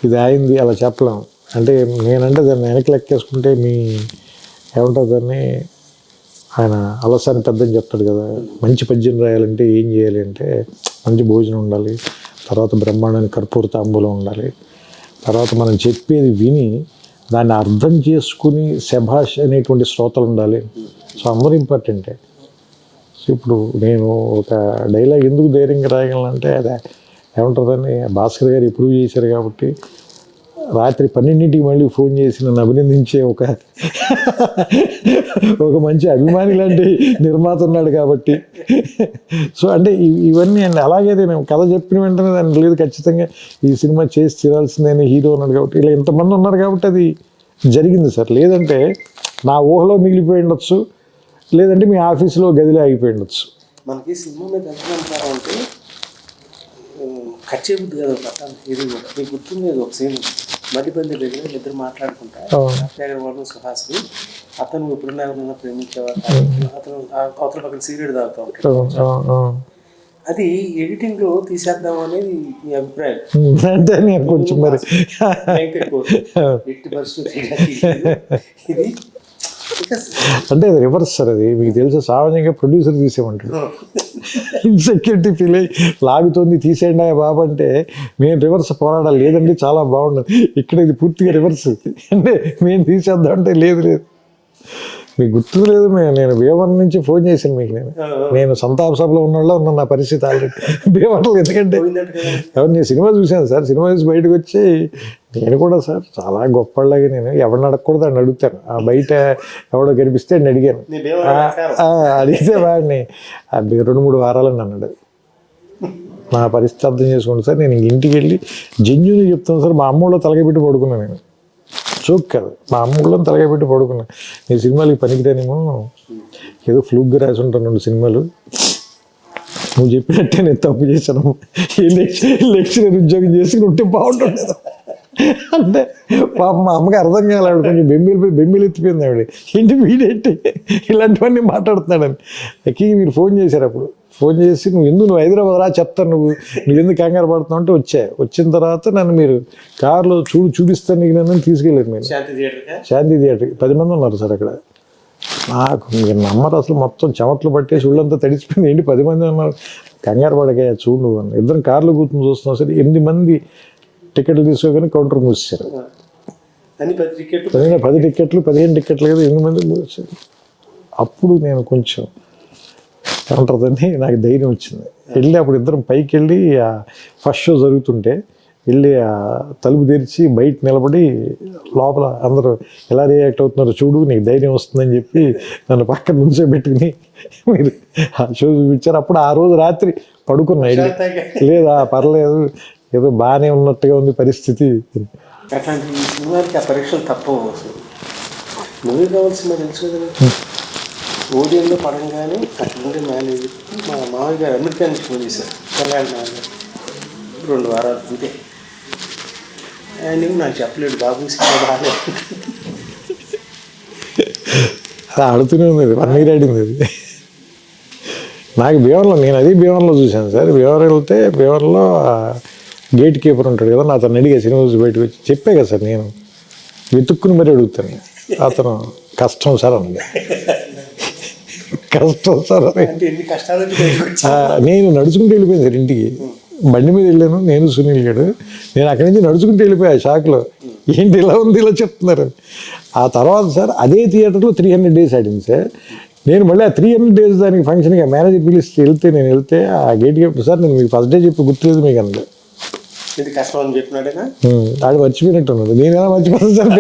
ఇది అయింది అలా చెప్పలేము. అంటే నేనంటే దాన్ని వెనక్కి లెక్కేసుకుంటే మీ ఏముంటుందని ఆయన అలసాని పెద్దని చెప్తాడు కదా, మంచి పద్యం రాయాలంటే ఏం చేయాలి అంటే మంచి భోజనం ఉండాలి, తర్వాత బ్రహ్మాండానికి కర్పూర తాంబూలం ఉండాలి, తర్వాత మనం చెప్పేది విని దాన్ని అర్థం చేసుకుని శభాష్ అనేటువంటి శ్రోతలు ఉండాలి. సో అందరూ ఇంపార్టెంటే. సో ఇప్పుడు నేను ఒక డైలాగ్ ఎందుకు ధైర్యంగా రాయగలనంటే అదే ఏముంటుందని భాస్కర్ గారు ప్రూవ్ చేశారు కాబట్టి. రాత్రి 12ంటికి మళ్ళీ ఫోన్ చేసి నన్ను అభినందించే ఒక మంచి అభిమాని లాంటి నిర్మాత ఉన్నాడు కాబట్టి. సో అంటే ఇవన్నీ అండి. అలాగే నేను కథ చెప్పిన వెంటనే దాన్ని లేదు ఖచ్చితంగా ఈ సినిమా చేసి తీరాల్సిందని హీరో ఉన్నాడు కాబట్టి ఇలా ఇంతమంది ఉన్నారు కాబట్టి అది జరిగింది సార్. లేదంటే నా ఊహలో మిగిలిపోయి ఉండొచ్చు, లేదంటే మీ ఆఫీసులో గదిలో అయిపోయి ఉండొచ్చు. మనకి సినిమా మీద ఎంత అంటే కట్ చేయబుద్ది కదా పట్టాలి. ఇది మీకు గుర్తుండేది ఒక సీన్, మధ్యబంది దగ్గర ఇద్దరు మాట్లాడుకుంటా, అగర్వాల్ సుహాస్ని, అతను ఎప్పుడున్నా ఎవరైనా ప్రేమించేవారు, అతను అవతల పక్కన సిగరెట్ తాగుతూ ఉంటాడు. అది ఎడిటింగ్ లో తీసేద్దాం అనేది మీ అభిప్రాయం? అంటే నేను కొంచెం మరి ఎట్టి పరిస్థితి ఇది అంటే అది రివర్స్ సార్. అది మీకు తెలుసు సామాన్యంగా ప్రొడ్యూసర్ తీసేయమంటాడు, ఇన్సెక్యూరిటీ ఫీల్ అయ్యి లాగుతోంది తీసేయండి బాబు అంటే మేము రివర్స్ పోరాడాలి. లేదండి చాలా బాగుండదు, ఇక్కడ ఇది పూర్తిగా రివర్స్. అంటే మేము తీసేద్దాం అంటే లేదు మీకు గుర్తు లేదు, నేను భీమవరం నుంచి ఫోన్ చేశాను మీకు. నేను సంతాప సభలో ఉన్నోళ్ళ ఉన్న నా పరిస్థితి ఆల్రెడీ భీమవరంలో. ఎందుకంటే నేను సినిమా చూశాను సార్, సినిమా చూసి బయటకు వచ్చి నేను కూడా సార్ చాలా గొప్పలాగా నేను ఎవరిని అడగకూడదు అని అడుగుతాను. బయట ఎవడో కనిపిస్తే నేను అడిగాను, అడిగితే వాడిని 2-3 వారాలని అన్నాడు. నా పరిస్థితి అర్థం చేసుకోండి సార్, నేను ఇంటికి వెళ్ళి జెన్యూన్గా చెప్తాను సార్, మా అమ్మలో తలకి పెట్టి పడుకున్నాను నేను. జోక్ కాదు, మా అమ్మ ఊళ్ళో తలగా పెట్టి పడుకున్నా, నేను సినిమాలకి పనికిరానేమో, ఏదో ఫ్లూక్గా రాసి ఉంటాను 2 సినిమాలు, నువ్వు చెప్పినట్టే నేను తప్పు చేశాను, లెక్చరర్ ఉద్యోగం చేసుకుని ఉంటే బాగుంటుంది అంటే పాప మా అమ్మకి అర్థం కాలేదు, ఆవిడ కొంచెం బెంబీలు ఎత్తిపోయింది ఆవిడ, ఏంటి వీడేంటి ఇలాంటివన్నీ మాట్లాడుతున్నాడని. ఎక్కి మీరు ఫోన్ చేశారు, అప్పుడు ఫోన్ చేసి నువ్వు హైదరాబాద్ రా చెప్తాను, నువ్వు ఎందుకు కంగారు పడుతున్నావు అంటే వచ్చిన తర్వాత నన్ను మీరు కార్లో చూపిస్తాను నీకు నన్ను తీసుకెళ్ళారు మీరు శాంతి థియేటర్కి. 10 మంది ఉన్నారు సార్ అక్కడ. నాకు మీరు నమ్మరు అసలు, మొత్తం చెమట్లు పట్టేసి ఒళ్ళంతా తడిచిపోయింది, ఏంటి 10 మంది ఉన్నారు, కంగారు పడగా చూడు నువ్వు అని. ఇద్దరం కార్లో కూర్చొని చూస్తున్నాం సరే, 8 మంది టికెట్లు తీసుకోగానే కౌంటర్ మూసేశారు. 10 టికెట్లు 15 టికెట్లు కదా, 8 మంది మూసేశారు. అప్పుడు నేను కొంచెం ఏమంటుందని నాకు ధైర్యం వచ్చింది. వెళ్ళి అప్పుడు ఇద్దరం పైకి వెళ్ళి ఫస్ట్ షో జరుగుతుంటే వెళ్ళి తలుపు తెరిచి బయట నిలబడి లోపల అందరూ ఎలా రియాక్ట్ అవుతున్నారో చూడు, నీకు ధైర్యం వస్తుందని చెప్పి నన్ను పక్కన నుంచో పెట్టుకుని మీరు ఆ షో చూపించారు. అప్పుడు ఆ రోజు రాత్రి పడుకున్నా, లేదా పర్లేదు ఏదో బాగానే ఉన్నట్టుగా ఉంది పరిస్థితి. అట్లాంటి సినిమాలకి ఆ పరీక్షలు తప్పవు. మూవీ కావాల్సిన తెలుసు కదా, ఓడియంలో పడంగానే అట్లుండే మేనేజర్ మా మామయ్య గారు అమెరికా నుంచి ఫోన్ చేశారు, కళ్యాణ్ గారు 2 వారాలు అంతే. ఆయన నాకు చెప్పలేడు, బాబు సినిమా బాగాలేదు ఆడుతూనే ఉంది, 1 year ఆడింది అది. నాకు భీవరంలో, నేను అది భీవరంలో చూశాను సార్. భీవరం వెళ్తే భీవరంలో గేట్ కీపర్ ఉంటాడు కదా, అతను అడిగా సినిమా చూసి బయటకు వచ్చి చెప్పే కదా సార్, నేను వెతుక్కుని మరీ అడుగుతాను. అతను కష్టం సార్ అన్నది, కష్టం సార్ అని. నేను నడుచుకుంటూ వెళ్ళిపోయాను సార్ ఇంటికి, బండి మీద వెళ్ళాను నేను సునీల్ గారు. నేను అక్కడి నుంచి నడుచుకుంటూ వెళ్ళిపోయా షాక్లో, ఏంటి ఇలా ఉంది ఇలా చెప్తున్నారు. ఆ తర్వాత సార్ అదే థియేటర్లో 300 days ఆడింది సార్. నేను మళ్ళీ ఆ 300 days దానికి ఫంక్షన్గా మేనేజర్ పిలిస్తే నేను వెళ్తే ఆ గేట్ కీపర్ సార్ నేను మీకు ఫస్ట్ డే చెప్పి గుర్తులేదు మీకు అన్నది. ఇది కష్టం అని చెప్పినాడేనా, ఆడు మర్చిపోయినట్టున్నాడు. నేను ఎలా మర్చిపోతాను సార్,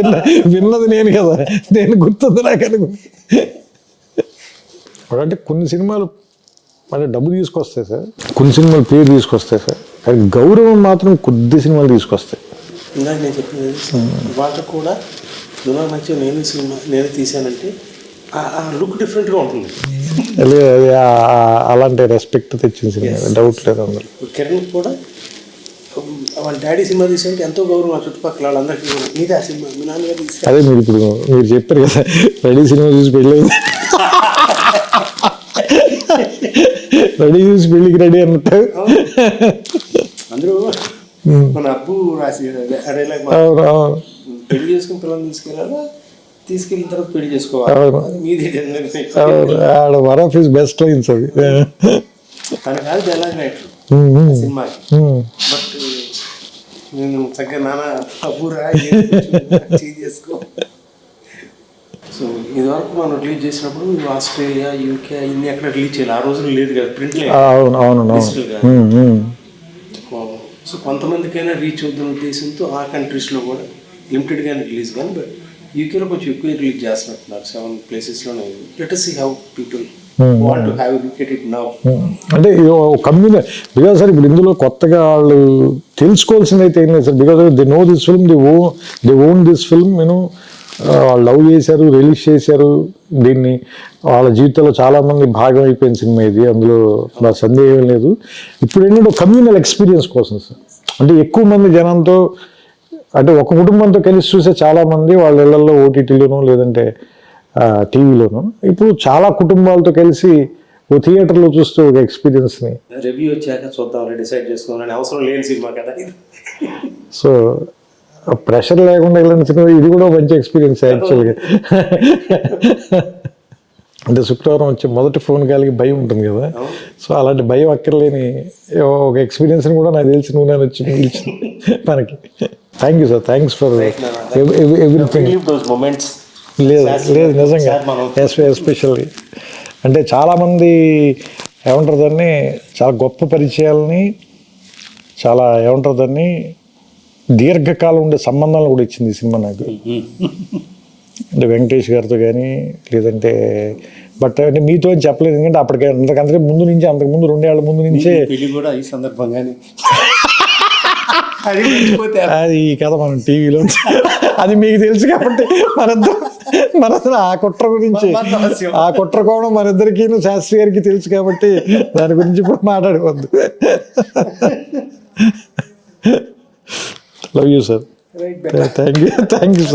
విన్నది నేను కదా, నేను గుర్తుంది నాకు అనుకుంది. అంటే కొన్ని సినిమాలు అంటే డబ్బు తీసుకొస్తాయి సార్, కొన్ని సినిమాలు పేరు తీసుకొస్తాయి సార్, కానీ గౌరవం మాత్రం కొద్ది సినిమాలు తీసుకొస్తాయి. ఇందాక నేను చెప్పింది వాళ్ళకి కూడా దునా మంచిగా నేను తీసానంటే ఆ లుక్ డిఫరెంట్గా ఉంటుంది. లేదు అలాంటి రెస్పెక్ట్ తెచ్చిన సినిమా, డౌట్ లేదు అందులో. కిరణ్ కూడా వాళ్ళ డాడీ సినిమా తీసానంటే ఎంతో గౌరవం ఆ చుట్టుపక్కల వాళ్ళందరికీ. నీదే ఆ సినిమా, మీ నాన్నగారు తీసా. అదే మీరు ఇప్పుడు మీరు చెప్పారు కదా, రెడీ సినిమా చూసి పెళ్ళి, రెడీ చూసి పెళ్ళికి రెడీ అన్నట్టు అందరూ మన అబ్బు రాసి పెళ్లి చేసుకుని పిల్లల్ని తీసుకెళ్ళిన తర్వాత పెళ్లి చేసుకోవాలి, మీది one of his best lines అది. తన కాదు డైలాగ్ రైటర్ సినిమాకి, బట్ నేను చక్కగా నాన్న అబ్బురా చేసుకో. సో ఇదివరకు మనం రిలీజ్ చేసినప్పుడు ఆస్ట్రేలియా యూకే ఇన్ని ఎక్కడ రిలీజ్ చేయాలి, ఆ రోజులు లేదు కదా, ప్రింట్ డిజిటల్గా. సో కొంతమందికైనా రీచ్ అవుతున్న ఉద్దేశంతో ఆ కంట్రీస్లో కూడా లిమిటెడ్గానే రిలీజ్ కానీ, బట్ యూకేలో కొంచెం ఎక్కువ రిలీజ్ చేస్తున్నట్టున్నారు 7 places-లోనే. Let us see how people want to have a look at it now. అంటే కమ్యూనిటీ బికాజ్ సార్ ఇప్పుడు ఇందులో కొత్తగా వాళ్ళు తెలుసుకోవాల్సింది అయితే ఏం లేదు sir, because they know this film, they own this film, వాళ్ళు లవ్ చేశారు, రిలీజ్ చేశారు దీన్ని, వాళ్ళ జీవితంలో చాలామంది భాగం అయిపోయిన సినిమా ఇది, అందులో నా సందేహం లేదు. ఇప్పుడు ఏంటంటే కమ్యూనల్ ఎక్స్పీరియన్స్ కోసం సార్, అంటే ఎక్కువ మంది జనంతో, అంటే ఒక కుటుంబంతో కలిసి చూసే చాలామంది వాళ్ళ ఇళ్లలో ఓటీటీలోనూ లేదంటే టీవీలోనూ, ఇప్పుడు చాలా కుటుంబాలతో కలిసి ఓ థియేటర్లో చూస్తూ ఒక ఎక్స్పీరియన్స్ని రివ్యూ వచ్చాక చూద్దాం డిసైడ్ చేసుకోవాలని అవసరం లేని సినిమా కదా. సో ప్రెషర్ లేకుండా వెళ్ళిన సినిమా ఇది కూడా మంచి ఎక్స్పీరియన్స్ యాక్చువల్గా. అంటే శుక్రవారం వచ్చే మొదటి ఫోన్ కాల్కి భయం ఉంటుంది కదా, సో అలాంటి భయం అక్కర్లేని ఒక ఎక్స్పీరియన్స్ని కూడా నాకు తెలిసి నువ్వు నేను వచ్చి పిలిచింది మనకి. Thank you sir, thanks for everything. లేదు నిజంగా ఎస్పెషల్లీ అంటే చాలామంది ఏమంటారు దాన్ని, చాలా గొప్ప పరిచయాలని, చాలా ఏమంటారు దాన్ని దీర్ఘకాలం ఉండే సంబంధాలు కూడా ఇచ్చింది ఈ సినిమా నాకు. అంటే వెంకటేష్ గారితో కానీ లేదంటే బట్ అంటే మీతో అని చెప్పలేదు, ఎందుకంటే అప్పటికే అంతకంటే ముందు నుంచి, అంతకుముందు 2 ఏళ్ల ముందు నుంచే కూడా ఈ సందర్భంగానే అది మర్చిపోతే అది ఈ కథ మనం టీవీలో అది మీకు తెలుసు కాబట్టి మనిద్దరం ఆ కుట్ర గురించి ఆ కుట్ర కోణం మనిద్దరికి శాస్త్రి గారికి తెలుసు కాబట్టి దాని గురించి ఇప్పుడు మాట్లాడుకోవద్దు. Love you sir. Right thank you sir.